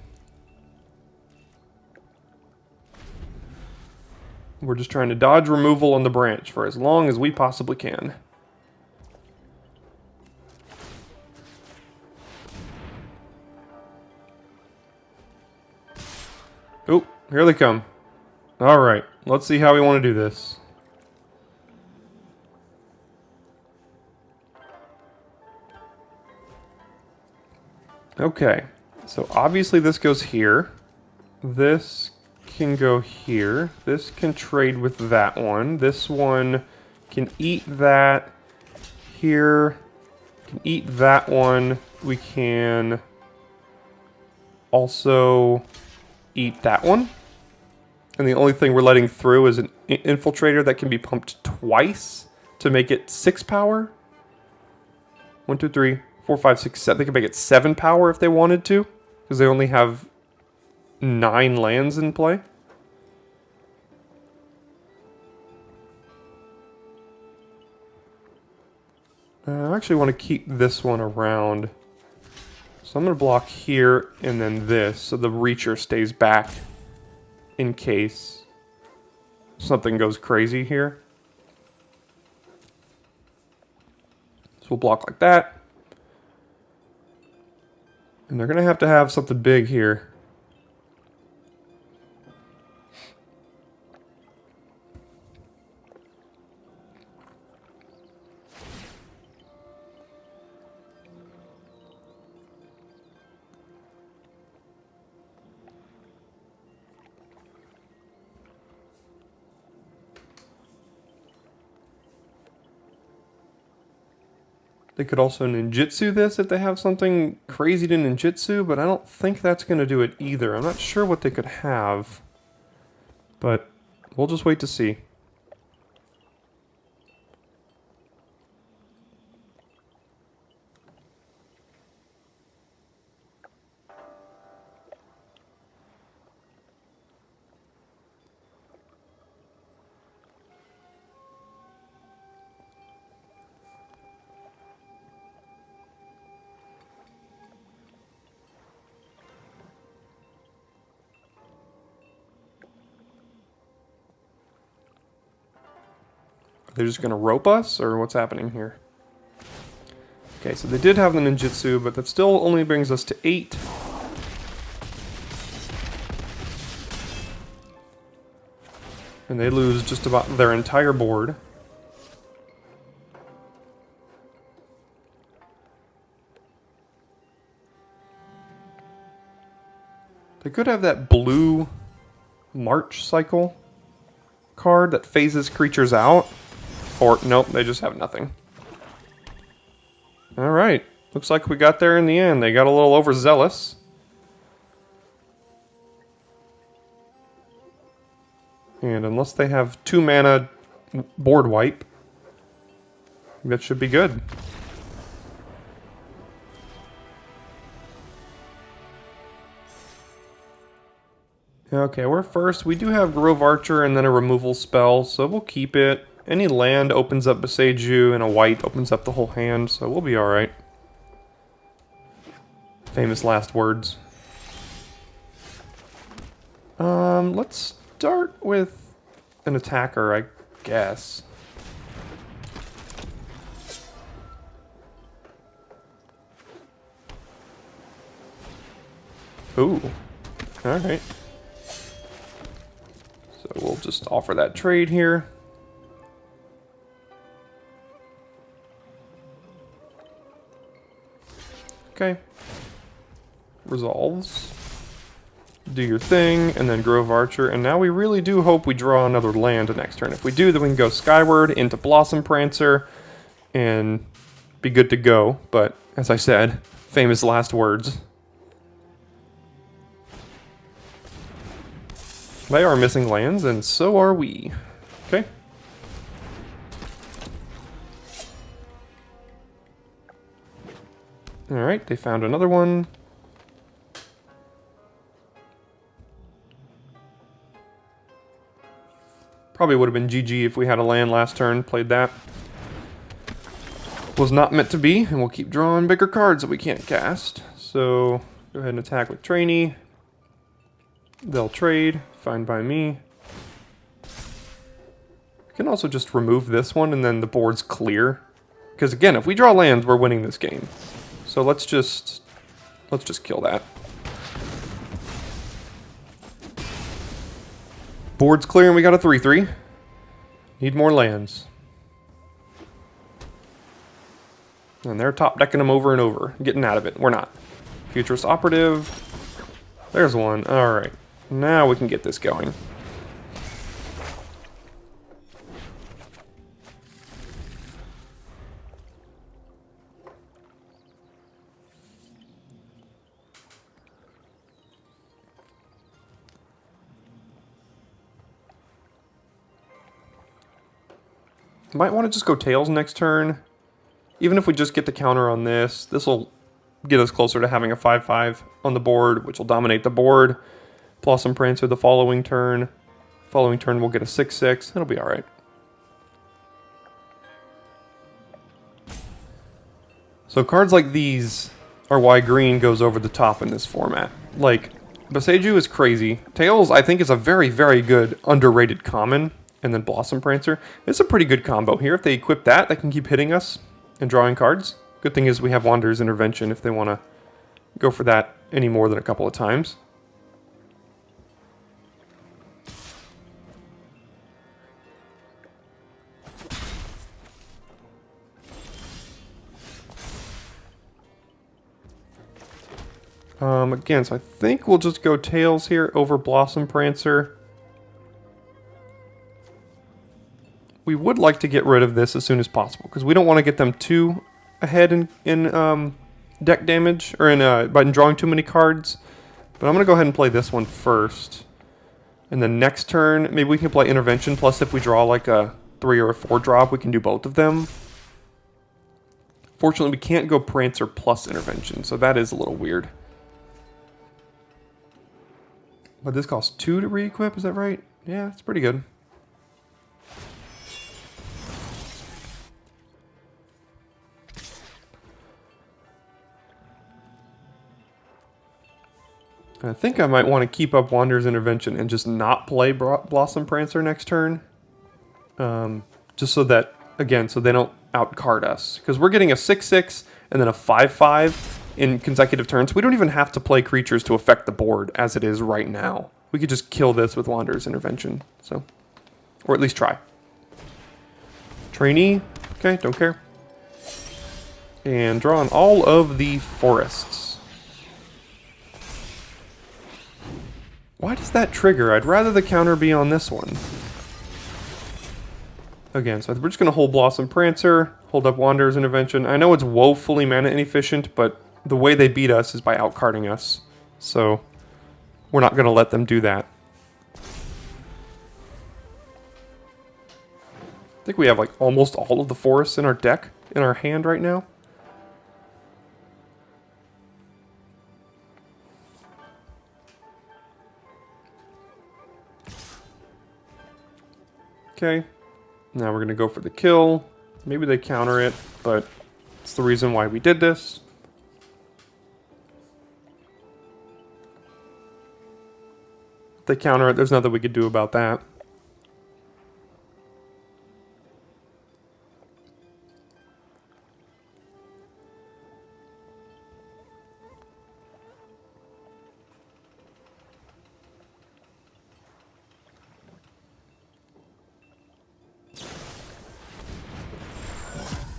Speaker 1: We're just trying to dodge removal on the branch for as long as we possibly can. Oh, here they come. Alright, let's see how we want to do this. Okay, so obviously this goes here. This can go here. This can trade with that one. This one can eat that here. Can eat that one. We can also eat that one. And the only thing we're letting through is an infiltrator that can be pumped twice to make it 6 power. 1, 2, 3, 4, 5, 6, 7. They can make it 7 power if they wanted to, because they only have 9 lands in play. I actually want to keep this one around. So I'm going to block here and then this, so the Reacher stays back in case something goes crazy here. So we'll block like that. And they're going to have something big here. They could also ninjutsu this if they have something crazy to ninjutsu, but I don't think that's going to do it either. I'm not sure what they could have, but we'll just wait to see. They're just going to rope us, or what's happening here? Okay, so they did have the ninjutsu, but that still only brings us to 8. And they lose just about their entire board. They could have that blue March cycle card that phases creatures out. Or, nope, they just have nothing. Alright, looks like we got there in the end. They got a little overzealous. And unless they have 2 mana board wipe, that should be good. Okay, we're first. We do have Grove Archer and then a removal spell, so we'll keep it. Any land opens up Boseiju, and a white opens up the whole hand, so we'll be alright. Famous last words. Let's start with an attacker, I guess. Ooh. Alright. So we'll just offer that trade here. Okay. Resolves. Do your thing, and then Grove Archer. And now we really do hope we draw another land next turn. If we do, then we can go Skyward into Blossom Prancer and be good to go. But, as I said, famous last words. They are missing lands, and so are we. Okay. Alright, they found another one. Probably would have been GG if we had a land last turn, played that. Was not meant to be, and we'll keep drawing bigger cards that we can't cast. So, go ahead and attack with Trainee. They'll trade, fine by me. We can also just remove this one and then the board's clear. Because again, if we draw lands, we're winning this game. So let's just kill that. Board's clear and we got a 3/3. Need more lands. And they're top decking them over and over, getting out of it. We're not. Futurist Operative. There's one. Alright. Now we can get this going. Might want to just go tails next turn. Even if we just get the counter on this, this will get us closer to having a 5-5 on the board, which will dominate the board. Blossom Prancer the following turn. Following turn we'll get a 6-6. It'll be alright. So cards like these are why green goes over the top in this format. Like, Boseiju is crazy. Tails, I think, is a very, very good underrated common. And then Blossom Prancer. It's a pretty good combo here. If they equip that, they can keep hitting us and drawing cards. Good thing is we have Wanderer's Intervention if they want to go for that any more than a couple of times. Again, so I think we'll just go Tails here over Blossom Prancer. We would like to get rid of this as soon as possible, because we don't want to get them too ahead in deck damage, or by drawing too many cards. But I'm going to go ahead and play this one first. And then next turn, maybe we can play Intervention, plus if we draw like a 3 or a 4 drop, we can do both of them. Fortunately, we can't go Prancer plus Intervention, so that is a little weird. But this costs 2 to re-equip, is that right? Yeah, it's pretty good. I think I might want to keep up Wanderer's Intervention and just not play Blossom Prancer next turn. Just so that, again, so they don't outcard us. Because we're getting a 6-6 and then a 5-5 in consecutive turns. We don't even have to play creatures to affect the board as it is right now. We could just kill this with Wanderer's Intervention. So, or at least try. Trainee, okay, don't care. And draw on all of the forests. Why does that trigger? I'd rather the counter be on this one. Again, so we're just going to hold Blossom Prancer, hold up Wanderer's Intervention. I know it's woefully mana inefficient, but the way they beat us is by outcarding us. So we're not going to let them do that. I think we have like almost all of the forests in our deck, in our hand right now. Okay, now we're going to go for the kill. Maybe they counter it, but it's the reason why we did this. If they counter it, there's nothing we could do about that.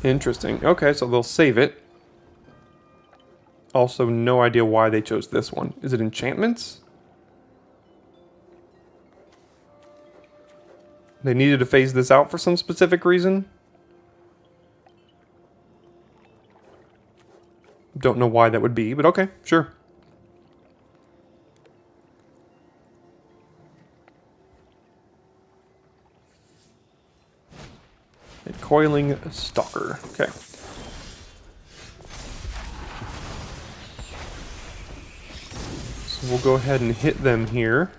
Speaker 1: Interesting. Okay, so they'll save it. Also, no idea why they chose this one. Is it enchantments? They needed to phase this out for some specific reason? Don't know why that would be, but okay, sure. A Coiling Stalker. Okay. So we'll go ahead and hit them here.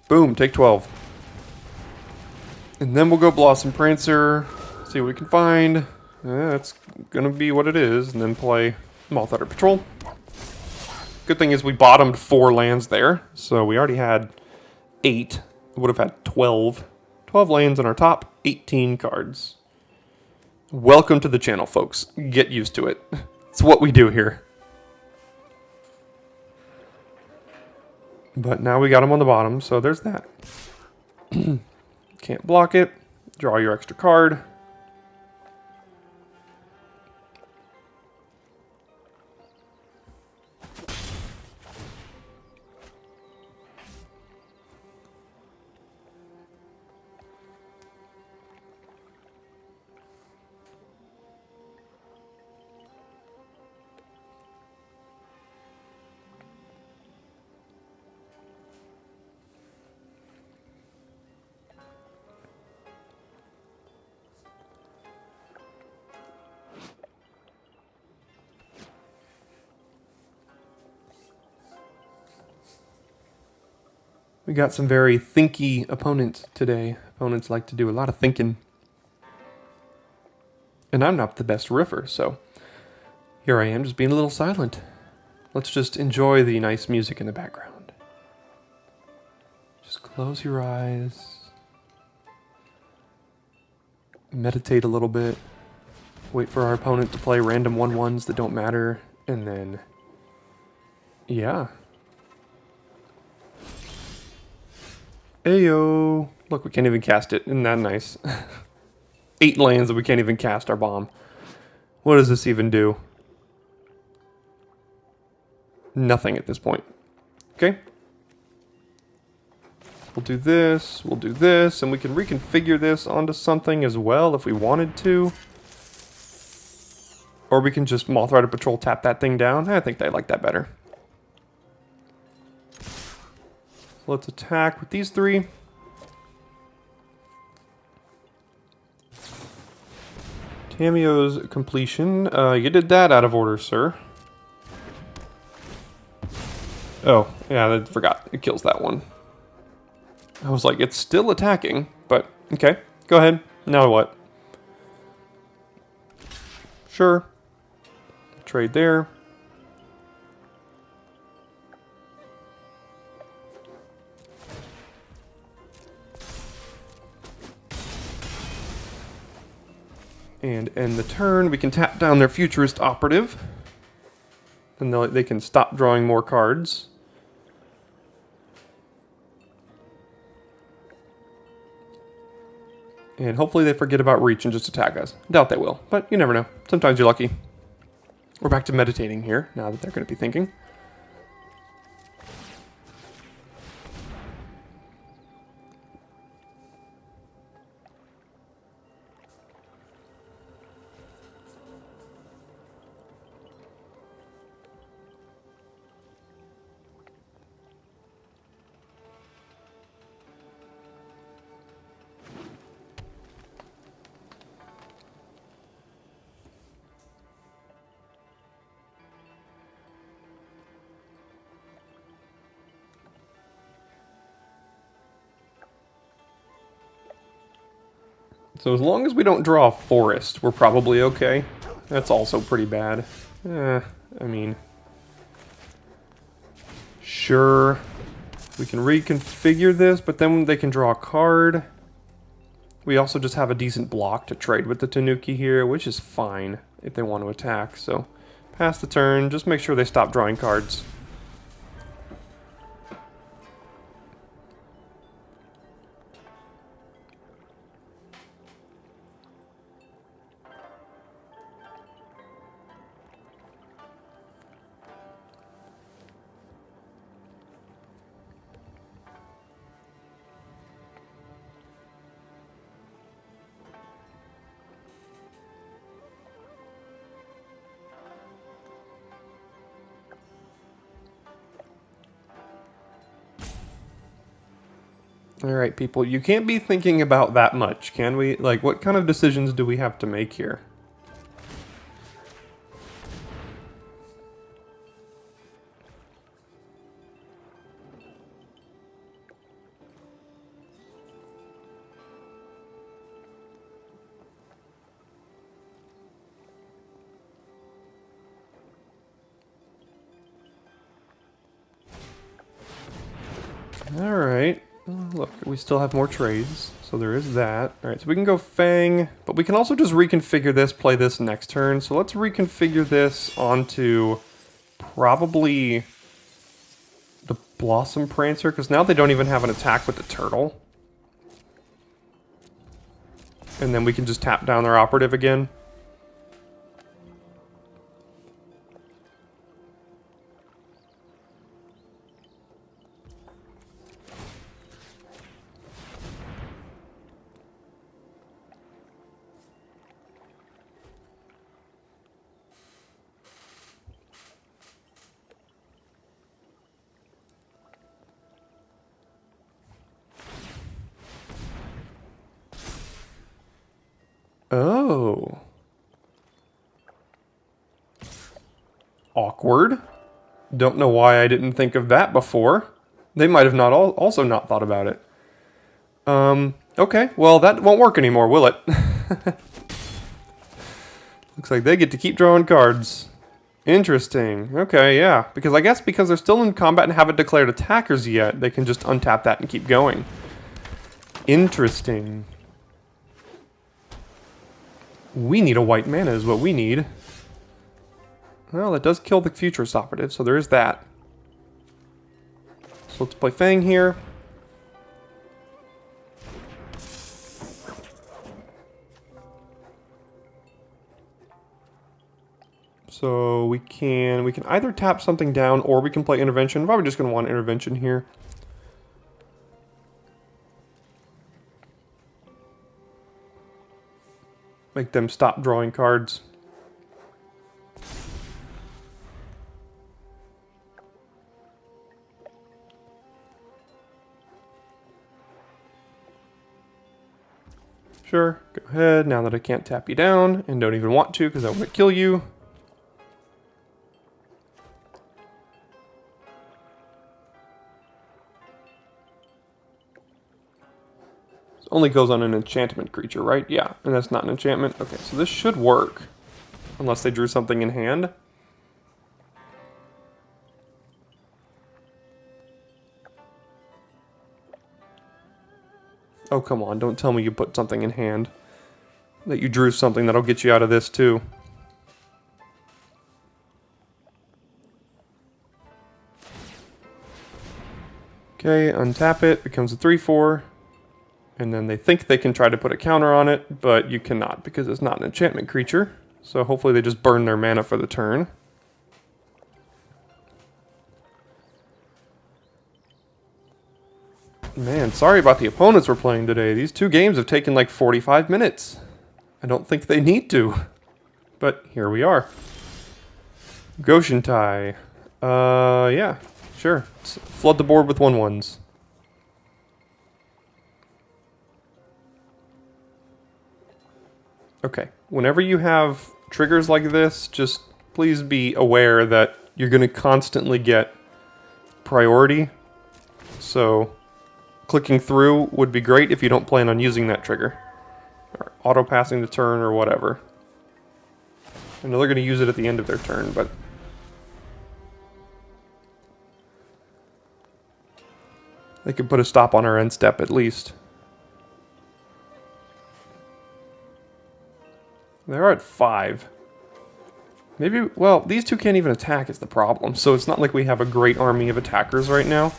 Speaker 1: Boom, take 12. And then we'll go Blossom Prancer, see what we can find. That's gonna be what it is, and then play Moth Eater Patrol. Good thing is we bottomed 4 lands there, so we already had 8. We would have had 12. 12 lands in our top, 18 cards. Welcome to the channel, folks. Get used to it. It's what we do here. But now we got him on the bottom, so there's that. Can't block it. Draw your extra card. We got some very thinky opponents today. Opponents like to do a lot of thinking. And I'm not the best riffer, so here I am just being a little silent. Let's just enjoy the nice music in the background. Just close your eyes. Meditate a little bit. Wait for our opponent to play random 1/1s that don't matter. And then, yeah. Ayo. Look, we can't even cast it. Isn't that nice? 8 lands that we can't even cast our bomb. What does this even do? Nothing at this point. Okay. We'll do this, and we can reconfigure this onto something as well if we wanted to. Or we can just Moth Rider Patrol tap that thing down. I think I like that better. Let's attack with these 3. Tameo's completion. You did that out of order, sir. Oh, yeah, I forgot. It kills that one. I was like, it's still attacking, but okay. Go ahead. Now what? Sure. Trade there. And end the turn. We can tap down their Futurist Operative. And they can stop drawing more cards. And hopefully they forget about Reach and just attack us. Doubt they will, but you never know. Sometimes you're lucky. We're back to meditating here, now that they're going to be thinking. So as long as we don't draw a forest, we're probably okay. That's also pretty bad. I mean... Sure. We can reconfigure this, but then they can draw a card. We also just have a decent block to trade with the Tanuki here, which is fine if they want to attack. So, pass the turn. Just make sure they stop drawing cards. Alright, people, you can't be thinking about that much, can we? Like, what kind of decisions do we have to make here? Alright. Look, we still have more trades, so there is that. Alright, so we can go Fang, but we can also just reconfigure this, play this next turn. So let's reconfigure this onto probably Blossom Prancer, because now they don't even have an attack with the turtle. And then we can just tap down their operative again. Oh. Awkward. Don't know why I didn't think of that before. They might have not also not thought about it. Okay, well that won't work anymore, will it? Looks like they get to keep drawing cards. Interesting. Okay, yeah. Because I guess because they're still in combat and haven't declared attackers yet, they can just untap that and keep going. Interesting. We need a white mana is what we need. Well, that does kill the Futurist operative, so there is that. So let's play Fang here. So we can either tap something down or we can play Intervention. Probably just going to want Intervention here. Make them stop drawing cards. Sure, go ahead, now that I can't tap you down, and don't even want to because I want to kill you. This only goes on an enchantment creature, right? Yeah, and that's not an enchantment. Okay, so this should work. Unless they drew something in hand. Oh, come on, don't tell me you put something in hand. That you drew something that'll get you out of this, too. Okay, untap it, becomes a 3/4. And then they think they can try to put a counter on it, but you cannot because it's not an enchantment creature. So hopefully they just burn their mana for the turn. Man, sorry about the opponents we're playing today. These two games have taken like 45 minutes. I don't think they need to. But here we are. Goshen Tai. Yeah, sure. Let's flood the board with 1/1s. Okay, whenever you have triggers like this, just please be aware that you're going to constantly get priority. So clicking through would be great if you don't plan on using that trigger. Or auto-passing the turn or whatever. I know they're going to use it at the end of their turn, but they can put a stop on our end step at least. They're at 5. Maybe, well, these two can't even attack is the problem, so it's not like we have a great army of attackers right now.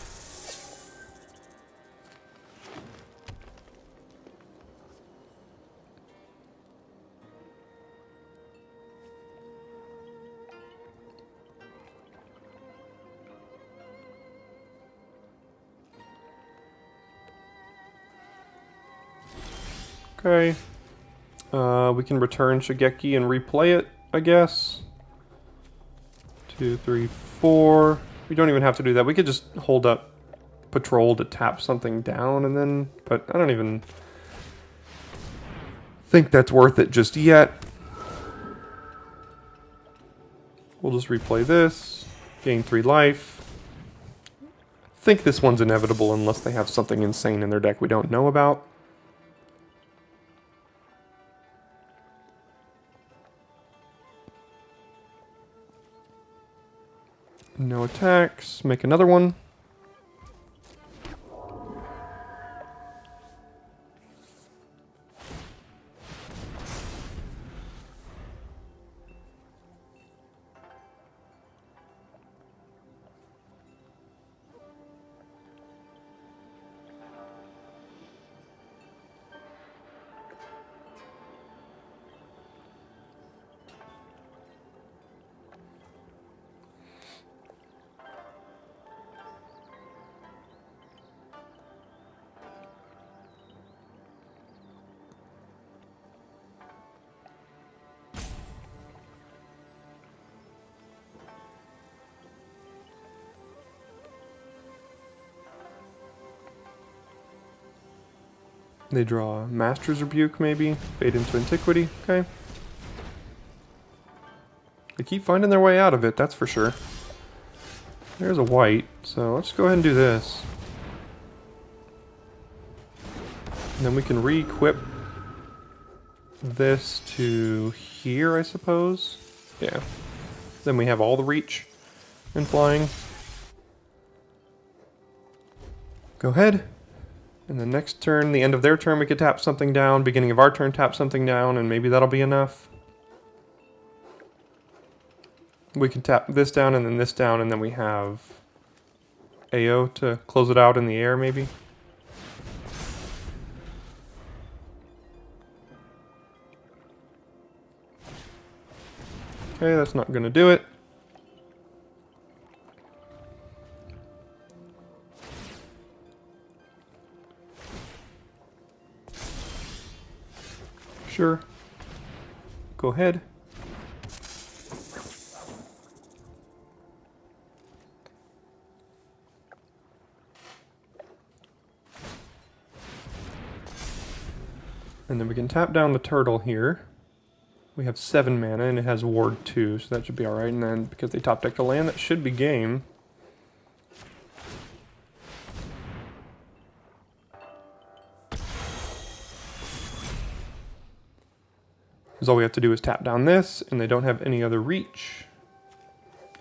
Speaker 1: Okay. We can return Shigeki and replay it, I guess. 2, 3, 4. We don't even have to do that. We could just hold up Patrol to tap something down and then... But I don't even think that's worth it just yet. We'll just replay this. Gain 3 life. I think this one's inevitable unless they have something insane in their deck we don't know about. No attacks. Make another one. They draw Master's Rebuke, maybe. Fade into Antiquity. Okay. They keep finding their way out of it, that's for sure. There's a white, so let's go ahead and do this. And then we can re-equip this to here, I suppose. Yeah. Then we have all the reach and flying. Go ahead. And the next turn, the end of their turn, we could tap something down. Beginning of our turn, tap something down, and maybe that'll be enough. We can tap this down and then this down, and then we have AO to close it out in the air, maybe. Okay, that's not going to do it. Sure. Go ahead. And then we can tap down the turtle here. We have 7 mana and it has ward 2, so that should be alright. And then because they top decked a land, that should be game. Because all we have to do is tap down this, and they don't have any other reach.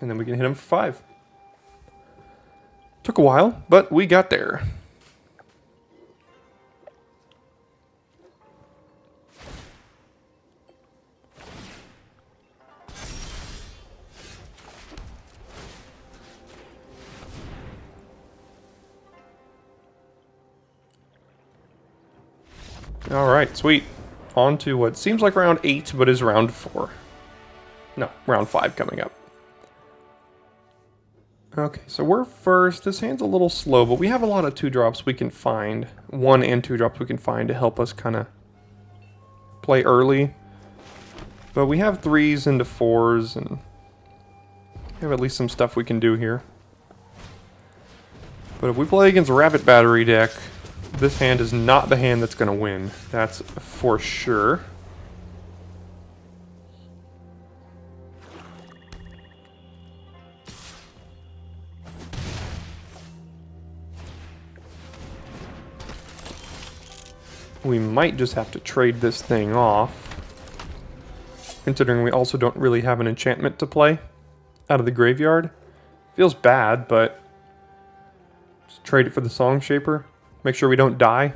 Speaker 1: And then we can hit them for 5. Took a while, but we got there. Alright, sweet. On to what seems like round 8, but is round 4. No, round 5 coming up. Okay, so we're first. This hand's a little slow, but we have a lot of 2-drops we can find. 1 and 2-drops we can find to help us kind of play early. But we have 3s into 4s, and we have at least some stuff we can do here. But if we play against a Rabbit Battery deck, this hand is not the hand that's going to win. That's for sure. We might just have to trade this thing off, considering we also don't really have an enchantment to play out of the graveyard. Feels bad, but just trade it for the Song Shaper. Make sure we don't die.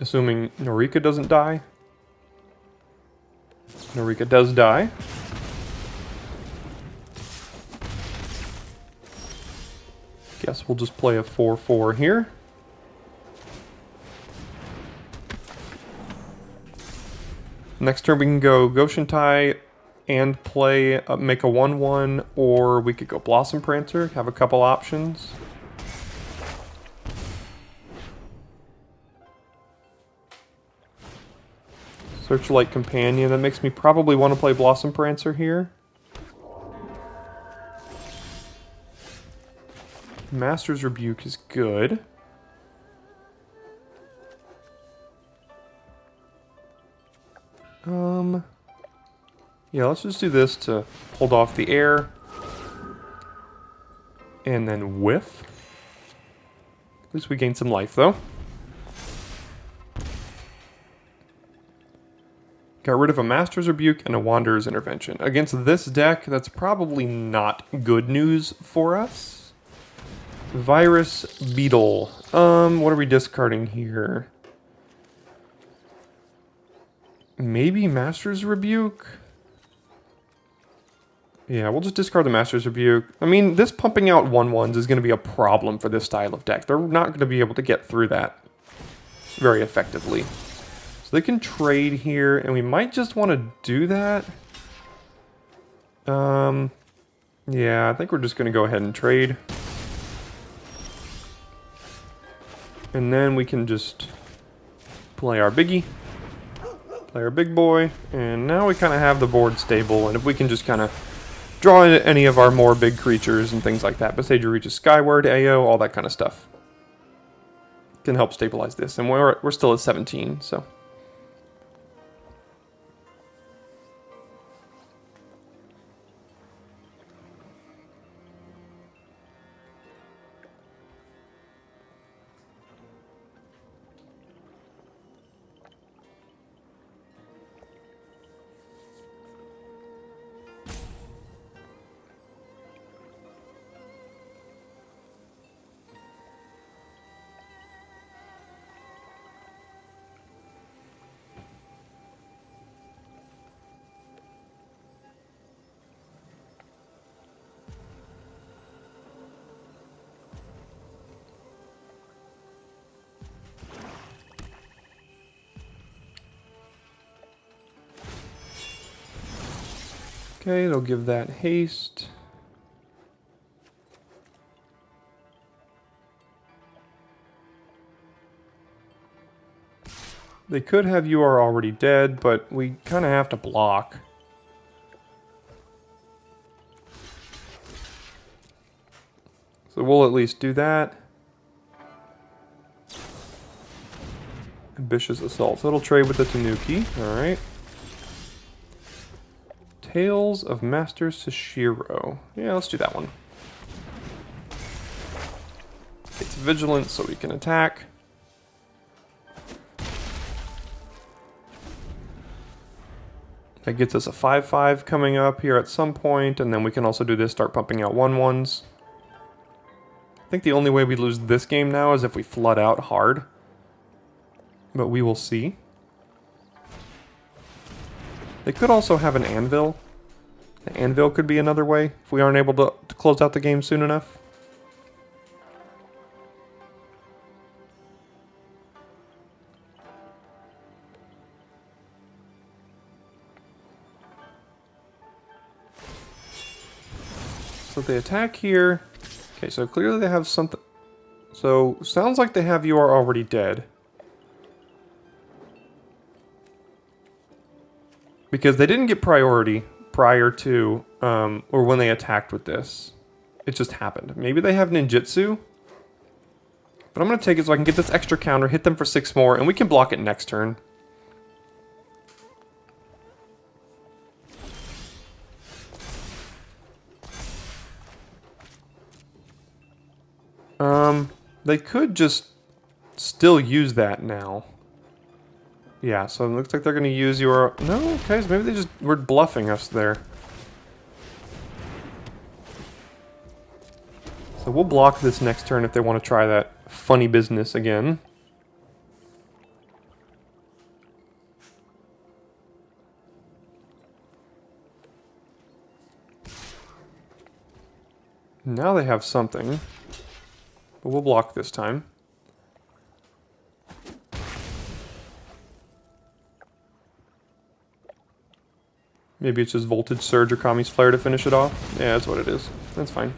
Speaker 1: Assuming Norika doesn't die. Norika does die. Guess we'll just play a 4/4 here. Next turn we can go Goshentai and play, make a 1/1, or we could go Blossom Prancer, have a couple options. Searchlight Companion, that makes me probably want to play Blossom Prancer here. Master's Rebuke is good. Yeah, let's just do this to hold off the air. And then whiff. At least we gain some life, though. Got rid of a Master's Rebuke and a Wanderer's Intervention. Against this deck, that's probably not good news for us. Virus Beetle. What are we discarding here? Maybe Master's Rebuke? Yeah, we'll just discard the Master's Rebuke. I mean, this pumping out 1/1s is going to be a problem for this style of deck. They're not going to be able to get through that very effectively. So they can trade here, and we might just want to do that. Yeah, I think we're just going to go ahead and trade. And then we can just play our biggie. Play our big boy. And now we kind of have the board stable, and if we can just kind of draw in any of our more big creatures and things like that. Beside your reaches skyward, AO, all that kind of stuff. can help stabilize this. And we're still at 17, so. Okay, they'll give that haste. They could have you are already dead, but we kind of have to block. So we'll at least do that. Ambitious Assault. So it'll trade with the Tanuki. Alright. Tales of Master Sashiro. Yeah, let's do that one. It's vigilant so we can attack. That gets us a 5/5 coming up here at some point, and then we can also do this, start pumping out 1/1s. I think the only way we lose this game now is if we flood out hard. But we will see. They could also have an anvil. The anvil could be another way if we aren't able to close out the game soon enough. So they attack here. Okay, so clearly they have something. So sounds like they have you are already dead. Because they didn't get priority prior to, or when they attacked with this. It just happened. Maybe they have ninjutsu. But I'm going to take it so I can get this extra counter, hit them for 6 more, and we can block it next turn. They could just still use that now. Yeah, so it looks like they're going to use your... No, okay, so maybe they just were bluffing us there. So we'll block this next turn if they want to try that funny business again. Now they have something. But we'll block this time. Maybe it's just Voltage Surge or Kami's Flare to finish it off. Yeah, that's what it is. That's fine.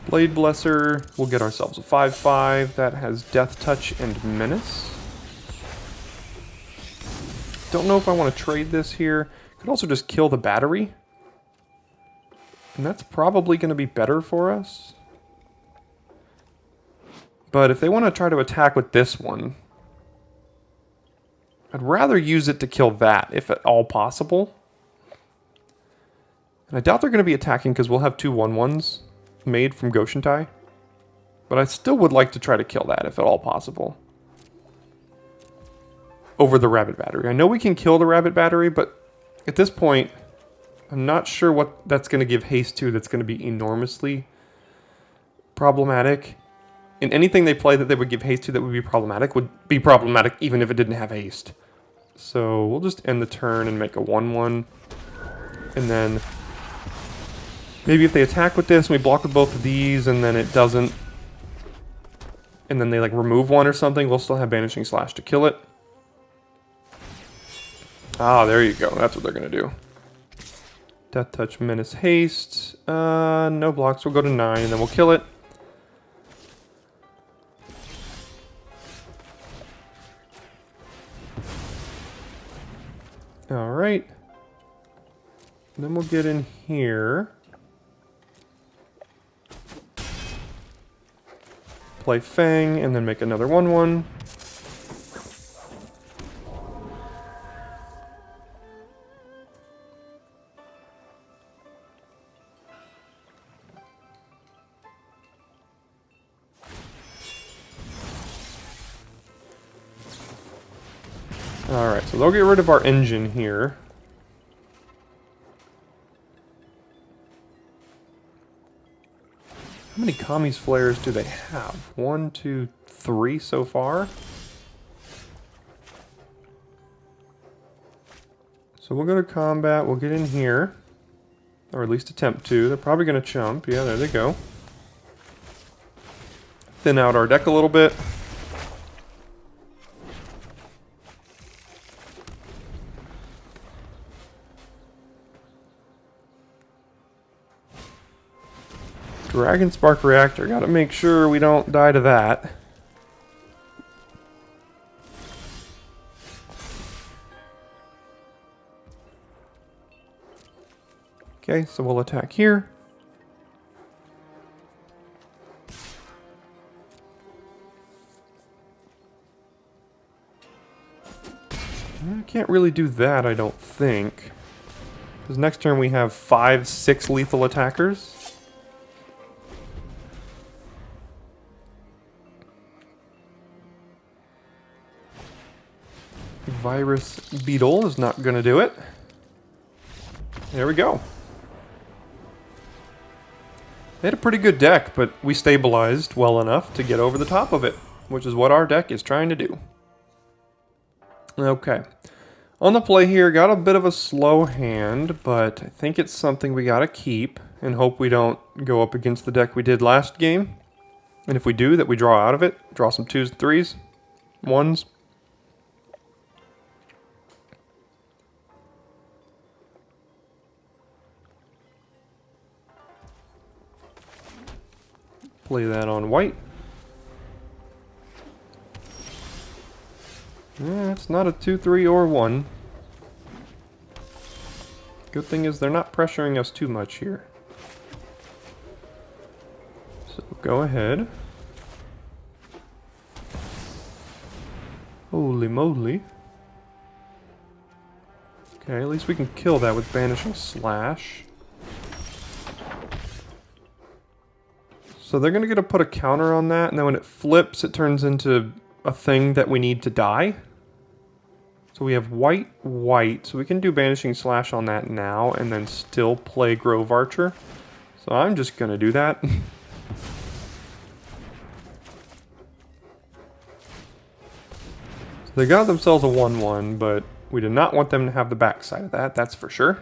Speaker 1: Blade Blesser. We'll get ourselves a 5/5. That has Death Touch and Menace. Don't know if I want to trade this here. Could also just kill the battery. And that's probably going to be better for us. But if they want to try to attack with this one, I'd rather use it to kill that, if at all possible. And I doubt they're going to be attacking because we'll have 2 1/1s made from Goshentai. But I still would like to try to kill that, if at all possible. Over the Rabbit Battery. I know we can kill the Rabbit Battery, but at this point, I'm not sure what that's going to give haste to that's going to be enormously problematic. And anything they play that they would give haste to that would be problematic even if it didn't have haste. So we'll just end the turn and make a 1/1. And then maybe if they attack with this and we block with both of these and then it doesn't, and then they like remove one or something, we'll still have Banishing Slash to kill it. Ah, there you go. That's what they're going to do. Death Touch, Menace, Haste. No blocks. We'll go to 9 and then we'll kill it. Alright. Then we'll get in here. play Fang and then make another 1/1. Alright, so they'll get rid of our engine here. How many Kami's Flares do they have? 1, 2, 3 so far? So we'll go to combat, we'll get in here. Or at least attempt to. They're probably going to chump. Yeah, there they go. Thin out our deck a little bit. Dragon Spark Reactor. Gotta make sure we don't die to that. Okay, so we'll attack here. I can't really do that, I don't think. Because next turn we have 5, 6 lethal attackers. Virus Beetle is not going to do it. There we go. They had a pretty good deck, but we stabilized well enough to get over the top of it, which is what our deck is trying to do. Okay. On the play here, got a bit of a slow hand, but I think it's something we got to keep and hope we don't go up against the deck we did last game. And if we do, that we draw out of it. Draw some 2s and 3s, 1s. Play that on white. Yeah, it's not a 2, 3, or 1. Good thing is they're not pressuring us too much here. So go ahead. Holy moly. Okay, at least we can kill that with Banishing Slash. So they're going to put a counter on that, and then when it flips, it turns into a thing that we need to die. So we have white, white, so we can do Banishing Slash on that now, and then still play Grove Archer. So I'm just going to do that. So they got themselves a 1/1, but we did not want them to have the backside of that, that's for sure.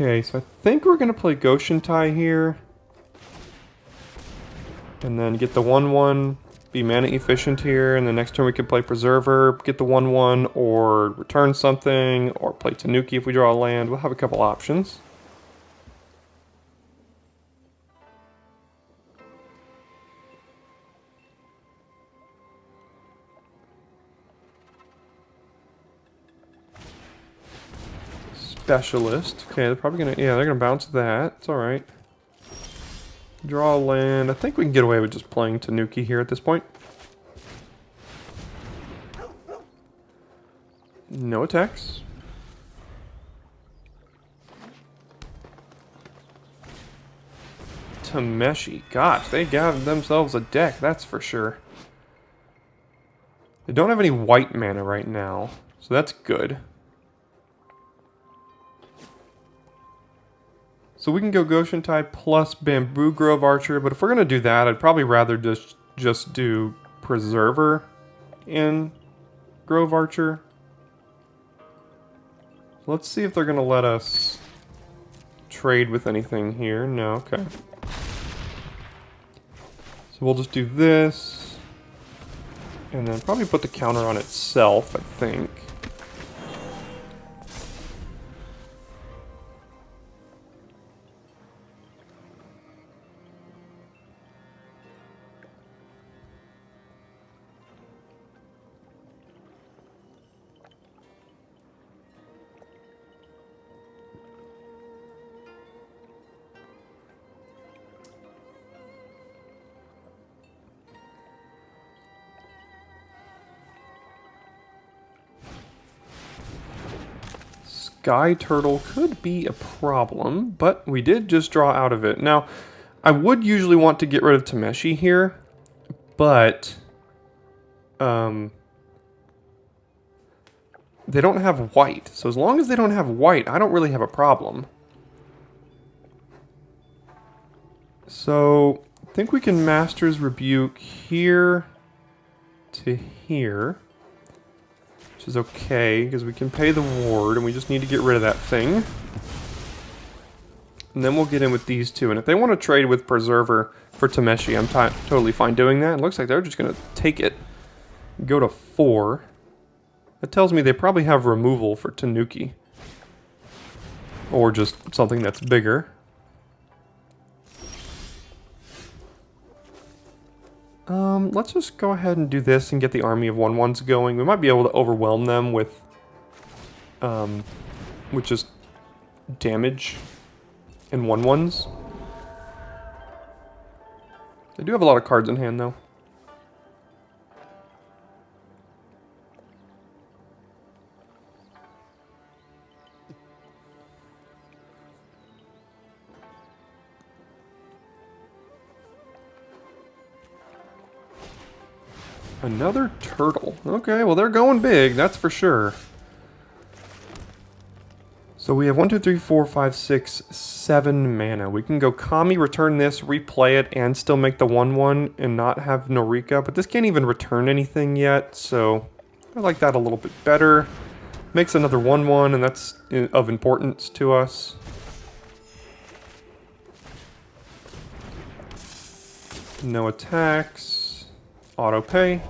Speaker 1: Okay, so I think we're going to play Goshen Tai here. And then get the 1/1, be mana efficient here, and the next turn we can play Preserver, get the 1/1, or return something, or play Tanuki if we draw a land. We'll have a couple options. Specialist. Okay, they're probably gonna, yeah, they're gonna bounce that. It's alright. Draw a land. I think we can get away with just playing Tanuki here at this point. No attacks. Tameshi. Gosh, they got themselves a deck, that's for sure. They don't have any white mana right now, so that's good. So we can go Goshen Tai plus Bamboo Grove Archer, but if we're going to do that, I'd probably rather just do Preserver in Grove Archer. Let's see if they're going to let us trade with anything here. No, okay. So we'll just do this, and then probably put the counter on itself, I think. Sky Turtle could be a problem, but we did just draw out of it. Now, I would usually want to get rid of Tameshi here, but they don't have white. So as long as they don't have white, I don't really have a problem. So I think we can Master's Rebuke here to here, which is okay because we can pay the ward and we just need to get rid of that thing. And then we'll get in with these two. And if they want to trade with Preserver for Tameshi, I'm totally fine doing that. It looks like they're just going to take it, go to 4. That tells me they probably have removal for Tanuki. Or just something that's bigger. Let's just go ahead and do this and get the army of 1/1s going. We might be able to overwhelm them with just damage and 1/1s. They do have a lot of cards in hand, though. Another turtle. Okay, well they're going big, that's for sure. So we have 1, 2, 3, 4, 5, 6, 7 mana. We can go Kami, return this, replay it, and still make the 1/1 and not have Norika. But this can't even return anything yet, so I like that a little bit better. Makes another 1/1, and that's of importance to us. No attacks. Auto pay,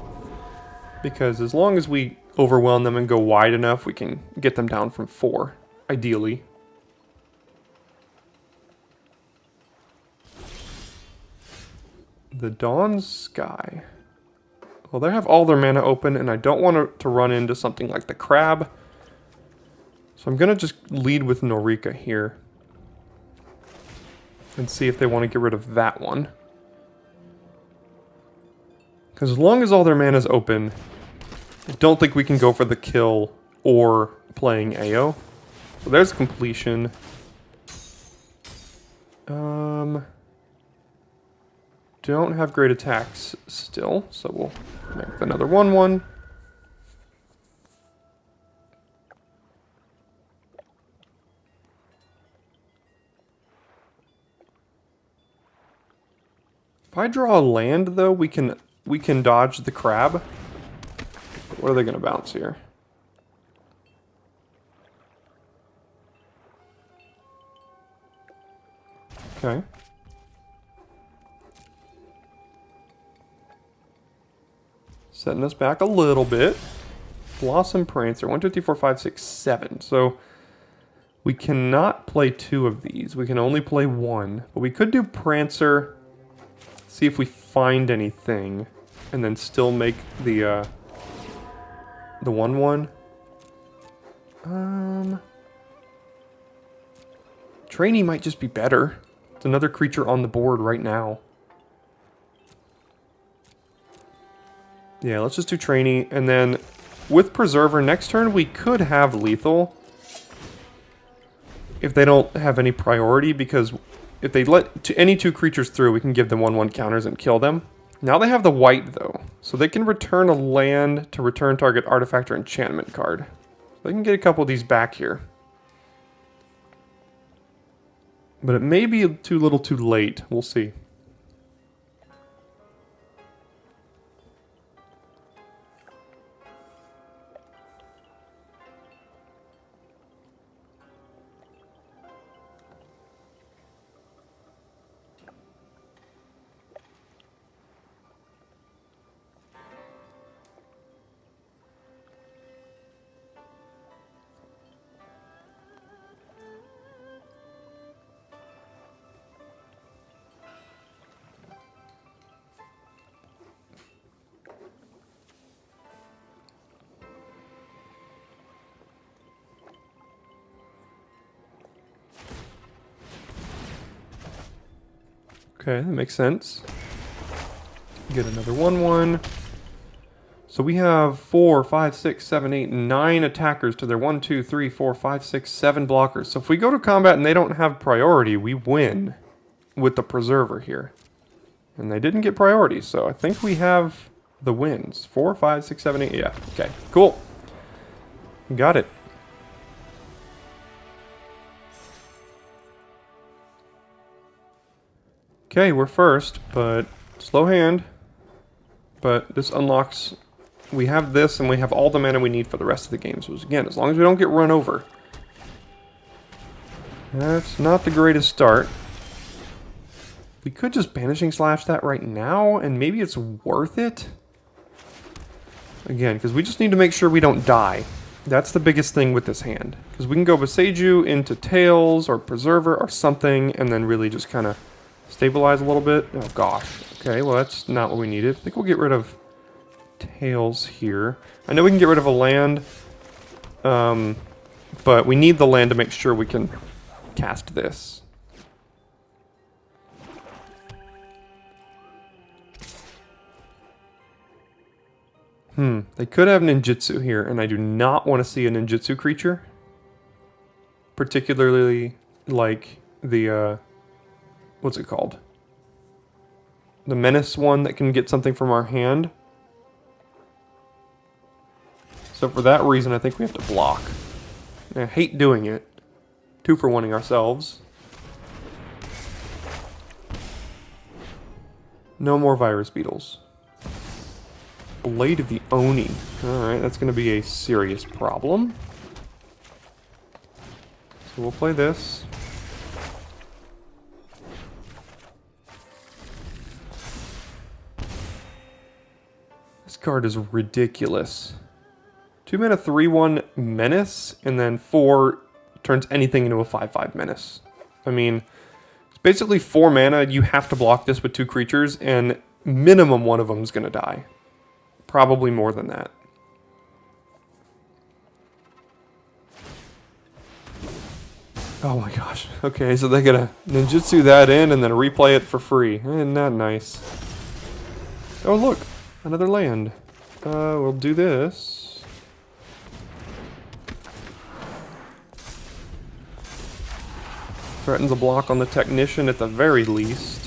Speaker 1: because as long as we overwhelm them and go wide enough, we can get them down from 4, ideally. The Dawn Sky. Well, they have all their mana open, and I don't want to run into something like the Crab. So I'm going to just lead with Norika here. And see if they want to get rid of that one. Because as long as all their mana is open, I don't think we can go for the kill or playing AO. So there's completion. Don't have great attacks still, so we'll make another 1/1. If I draw a land, though, we can dodge the Crab. What are they going to bounce here? Okay. Setting us back a little bit. Blossom Prancer. 1, 2, 3, 4, 5, 6, 7. So we cannot play 2 of these. We can only play 1. But we could do Prancer. See if we find anything. And then still make the 1/1. Trainee might just be better. It's another creature on the board right now. Yeah, let's just do Trainee. And then with Preserver, next turn we could have lethal. If they don't have any priority, because if they let any 2 creatures through, we can give them 1/1 counters and kill them. Now they have the white, though, so they can return a land to return target artifact or enchantment card. They can get a couple of these back here. But it may be too little too late. We'll see. Okay, that makes sense. Get another 1/1. So we have 4, 5, 6, 7, 8, 9 attackers to their 1, 2, 3, 4, 5, 6, 7 blockers. So if we go to combat and they don't have priority, we win with the Preserver here. And they didn't get priority, so I think we have the wins. 4, 5, 6, 7, 8. Yeah, okay, cool. Got it. Okay, we're first, but slow hand. But this unlocks... We have this, and we have all the mana we need for the rest of the game. So again, as long as we don't get run over. That's not the greatest start. We could just Banishing Slash that right now, and maybe it's worth it. Again, because we just need to make sure we don't die. That's the biggest thing with this hand. Because we can go Boseiju into Tails or Preserver or something, and then really just kind of stabilize a little bit. Oh gosh. Okay, well that's not what we needed. I think we'll get rid of Tails here. I know we can get rid of a land, but we need the land to make sure we can cast this. They could have ninjutsu here, and I do not want to see a ninjutsu creature. Particularly like the, what's it called? The menace one that can get something from our hand. So for that reason, I think we have to block. I hate doing it. 2 for 1-ing ourselves. No more virus beetles. Blade of the Oni. Alright, that's going to be a serious problem. So we'll play this. This card is ridiculous. 2 mana 3/1 Menace, and then 4 turns anything into a 5/5 Menace. I mean, it's basically 4 mana. You have to block this with 2 creatures, and minimum one of them is going to die. Probably more than that. Oh my gosh. Okay, so they gotta ninjutsu that in and then replay it for free. Isn't that nice? Oh look, another land. We'll do this. Threatens a block on the Technician at the very least.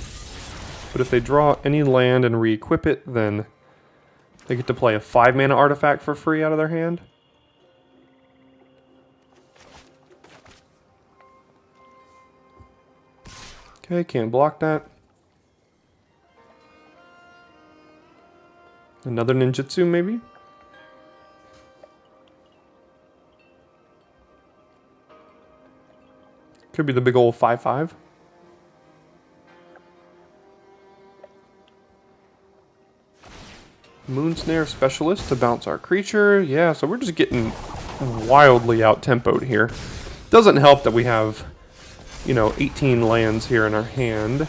Speaker 1: But if they draw any land and re-equip it, then they get to play a 5 mana artifact for free out of their hand. Okay, can't block that. Another ninjutsu, maybe? Could be the big old 5/5. Moonsnare Specialist to bounce our creature. Yeah, so we're just getting wildly out-tempoed here. Doesn't help that we have, you know, 18 lands here in our hand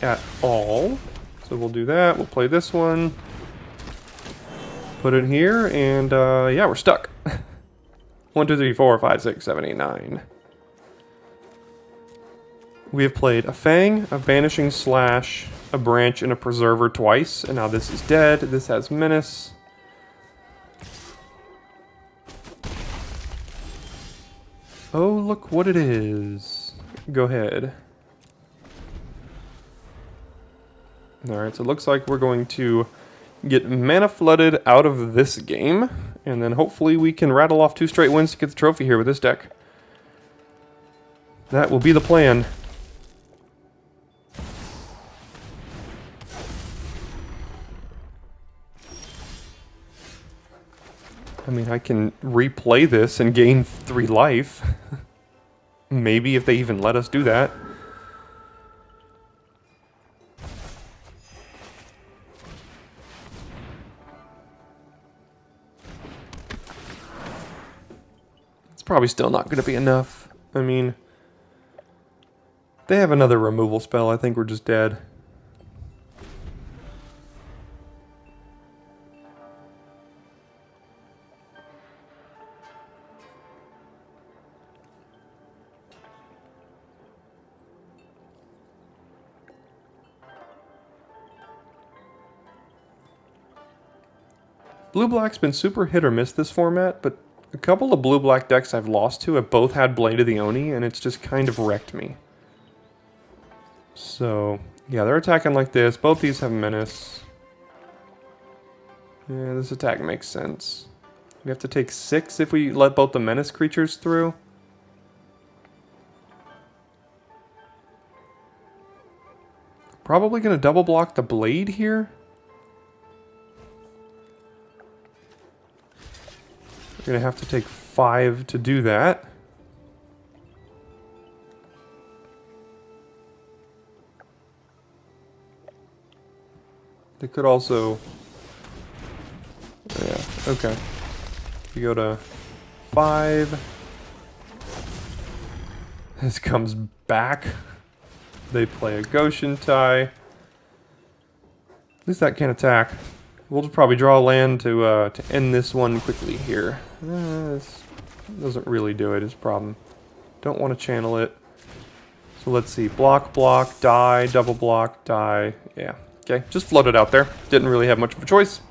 Speaker 1: at all. So we'll do that. We'll play this one. Put it here, and yeah, we're stuck. 1, 2, 3, 4, 5, 6, 7, 8, 9. We have played a Fang, a Banishing Slash, a Branch, and a Preserver twice, and now this is dead. This has Menace. Oh, look what it is. Go ahead. Alright, so it looks like we're going to get mana flooded out of this game, and then hopefully we can rattle off 2 straight wins to get the trophy here with this deck. That will be the plan. I mean, I can replay this and gain 3 life. Maybe if they even let us do that. It's probably still not going to be enough. I mean, they have another removal spell. I think we're just dead. Blue-black's been super hit or miss this format, but a couple of blue-black decks I've lost to have both had Blade of the Oni, and it's just kind of wrecked me. So, yeah, they're attacking like this. Both these have Menace. Yeah, this attack makes sense. We have to take 6 if we let both the Menace creatures through. Probably going to double block the Blade here. We're going to have to take 5 to do that. They could also... Yeah, okay. We go to 5. This comes back. They play a Goshen tie. At least that can attack. We'll just probably draw a land to end this one quickly here. This doesn't really do it, is a problem. Don't want to channel it. So let's see. Block, block, die, double block, die. Yeah. Okay, just float it out there. Didn't really have much of a choice.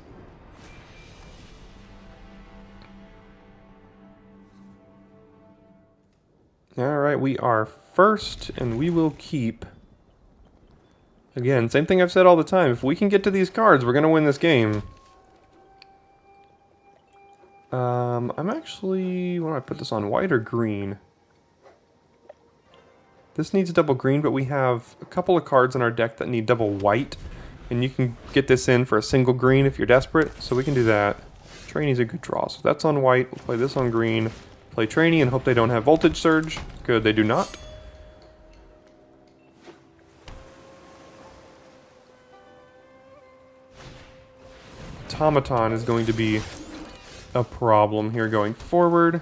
Speaker 1: Alright, we are first, and we will keep... Again, same thing I've said all the time. If we can get to these cards, we're going to win this game. I'm actually... Why don't I put this on white or green? This needs double green, but we have a couple of cards in our deck that need double white. And you can get this in for a single green if you're desperate, so we can do that. Trainee's a good draw, so that's on white. We'll play this on green. Play Trainee and hope they don't have Voltage Surge. Good, they do not. Automaton is going to be a problem here going forward.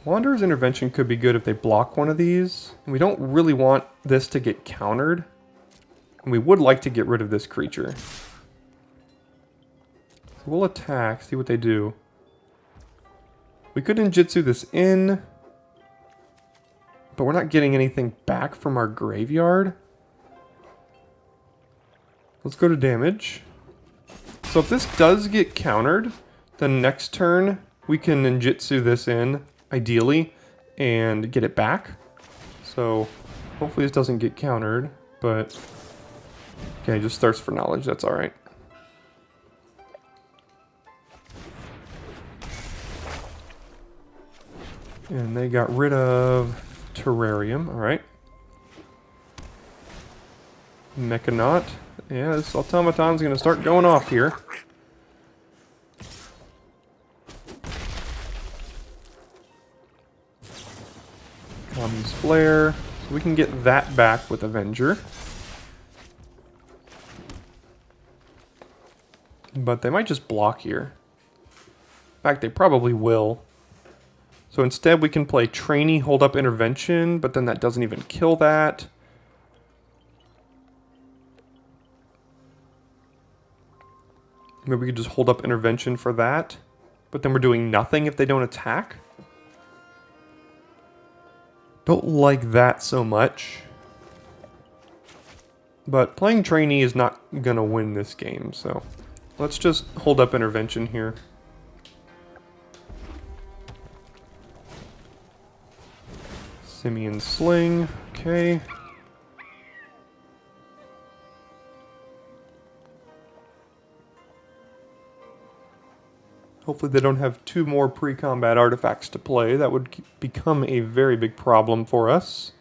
Speaker 1: Wanderer's Intervention could be good if they block one of these. And we don't really want this to get countered. And we would like to get rid of this creature. So we'll attack, see what they do. We could ninjutsu this in. But we're not getting anything back from our graveyard. Let's go to damage. So if this does get countered, then next turn we can ninjutsu this in. Ideally, and get it back. So hopefully this doesn't get countered, but okay, just Thirst for Knowledge, that's alright. And they got rid of Terrarium, alright. Mechanaut. Yeah, this Automaton's gonna start going off here. Comes Flare, so we can get that back with Avenger. But they might just block here. In fact, they probably will. So instead we can play Trainee, hold up Intervention, but then that doesn't even kill that. Maybe we could just hold up Intervention for that. But then we're doing nothing if they don't attack. Don't like that so much. But playing Trainee is not gonna win this game, so let's just hold up Intervention here. Simian Sling, okay. Hopefully they don't have 2 more pre-combat artifacts to play. That would become a very big problem for us.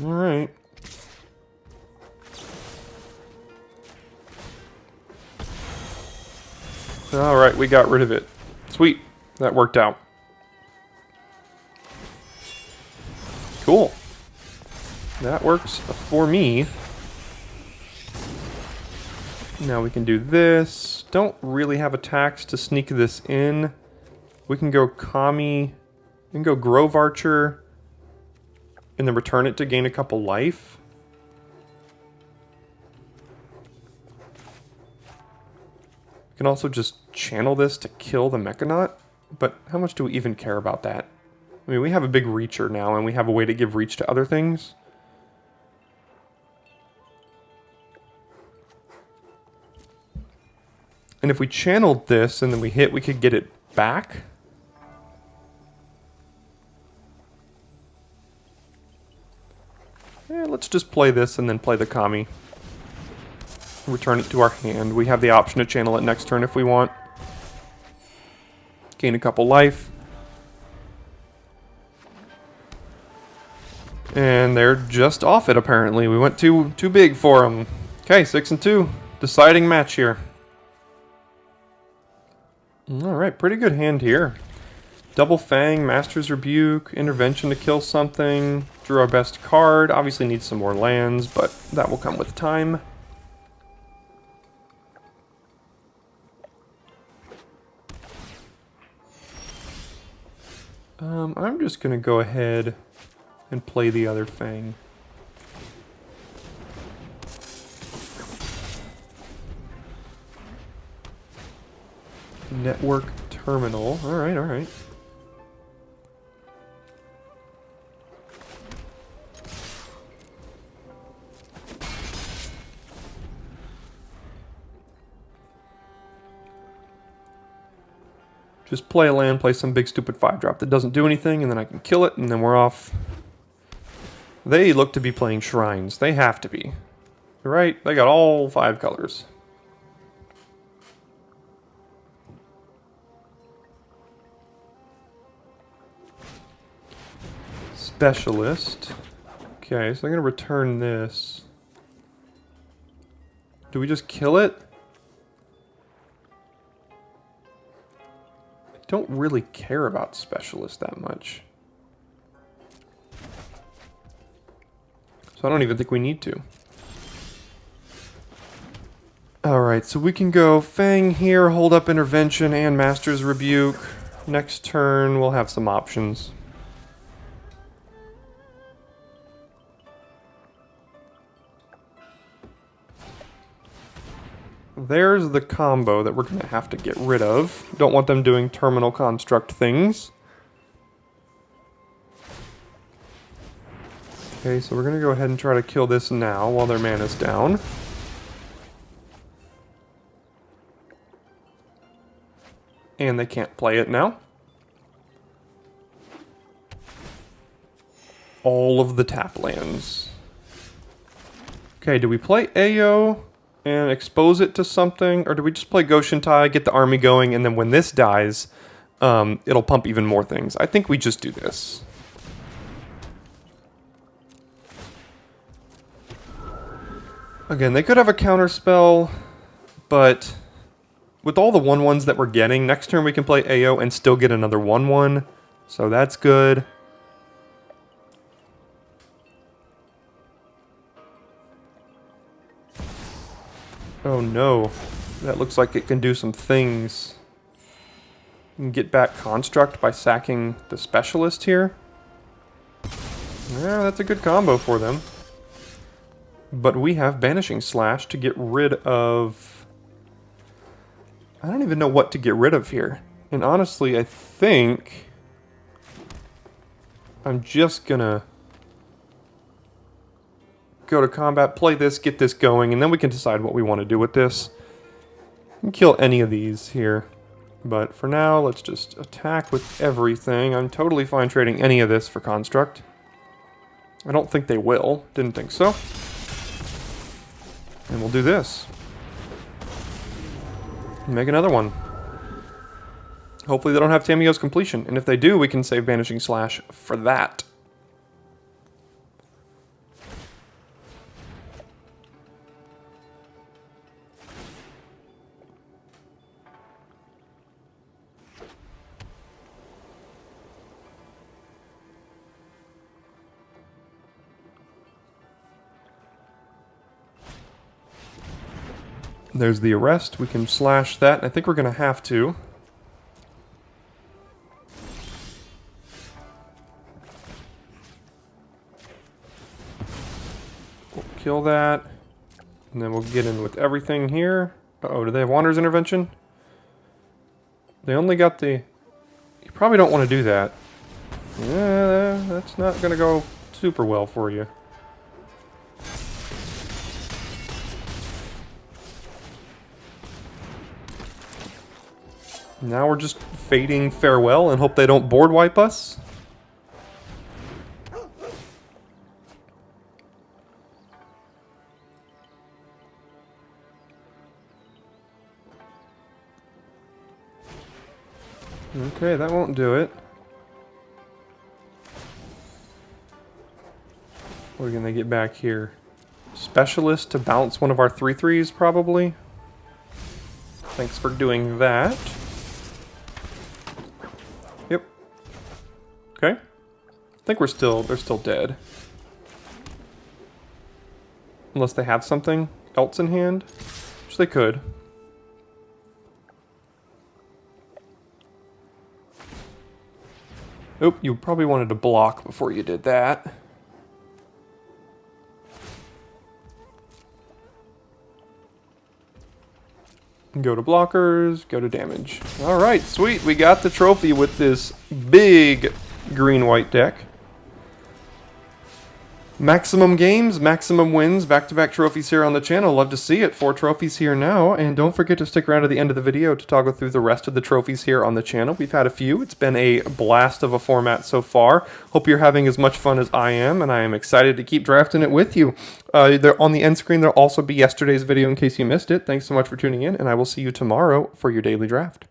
Speaker 1: Alright. Alright, we got rid of it. Sweet. That worked out. Cool. That works for me. Now we can do this. Don't really have attacks to sneak this in. We can go Kami. We can go Grove Archer. and then return it to gain a couple life. We can also just channel this to kill the Mechanaut, but how much do we even care about that? I mean, we have a big reacher now, and we have a way to give reach to other things. And if we channeled this and then we hit, we could get it back. Yeah, let's just play this and then play the Kami. Return it to our hand. We have the option to channel it next turn if we want. Gain a couple life. And they're just off it, apparently. We went too big for them. Okay, 6-2. Deciding match here. Alright, pretty good hand here. Double Fang, Master's Rebuke, Intervention to kill something. Drew our best card. Obviously needs some more lands, but that will come with time. I'm just going to go ahead and play the other Fang. Network Terminal. Alright, alright. Just play a land, play some big stupid 5-drop that doesn't do anything, and then I can kill it, and then we're off. They look to be playing Shrines. They have to be. Right? They got all 5 colors. Specialist. Okay, so I'm going to return this. Do we just kill it? I don't really care about Specialist that much. So I don't even think we need to. Alright, so we can go Fang here, hold up Intervention and Master's Rebuke. Next turn we'll have some options. There's the combo that we're going to have to get rid of. Don't want them doing terminal construct things. Okay, so we're going to go ahead and try to kill this now while their mana's down. And they can't play it now. All of the tap lands. Okay, do we play Ayo and expose it to something, or do we just play Goshentai, get the army going, and then when this dies, it'll pump even more things? I think we just do this. Again, they could have a counter spell, but with all the 1/1s that we're getting, next turn we can play Ayo and still get another 1/1, so that's good. Oh no, that looks like it can do some things. You can get back Construct by sacking the Specialist here. Yeah, that's a good combo for them. But we have Banishing Slash to get rid of... I don't even know what to get rid of here. And honestly, I think I'm just gonna go to combat, play this, get this going, and then we can decide what we want to do with this. We can kill any of these here. But for now, let's just attack with everything. I'm totally fine trading any of this for Construct. I don't think they will. Didn't think so. And we'll do this. Make another one. Hopefully they don't have Tamiyo's Completion. And if they do, we can save Banishing Slash for that. There's the Arrest. We can slash that. I think we're going to have to. kill that. And then we'll get in with everything here. Uh-oh, do they have Wanderer's Intervention? They only got the... You probably don't want to do that. Yeah, that's not going to go super well for you. Now we're just fading farewell and hope they don't board wipe us. Okay, that won't do it. We're gonna get back here. Specialist to bounce one of our 3/3s, probably. Thanks for doing that. Yep. Okay. I think they're still dead. Unless they have something else in hand, which they could. Oop, you probably wanted to block before you did that. Go to blockers, go to damage. Alright, sweet. We got the trophy with this big green-white deck. Maximum games, maximum wins, back-to-back trophies here on the channel. Love to see it. 4 trophies here now. And don't forget to stick around to the end of the video to toggle through the rest of the trophies here on the channel. We've had a few. It's been a blast of a format so far. Hope you're having as much fun as I am, and I am excited to keep drafting it with you. There on the end screen, there'll also be yesterday's video in case you missed it. Thanks so much for tuning in, and I will see you tomorrow for your daily draft.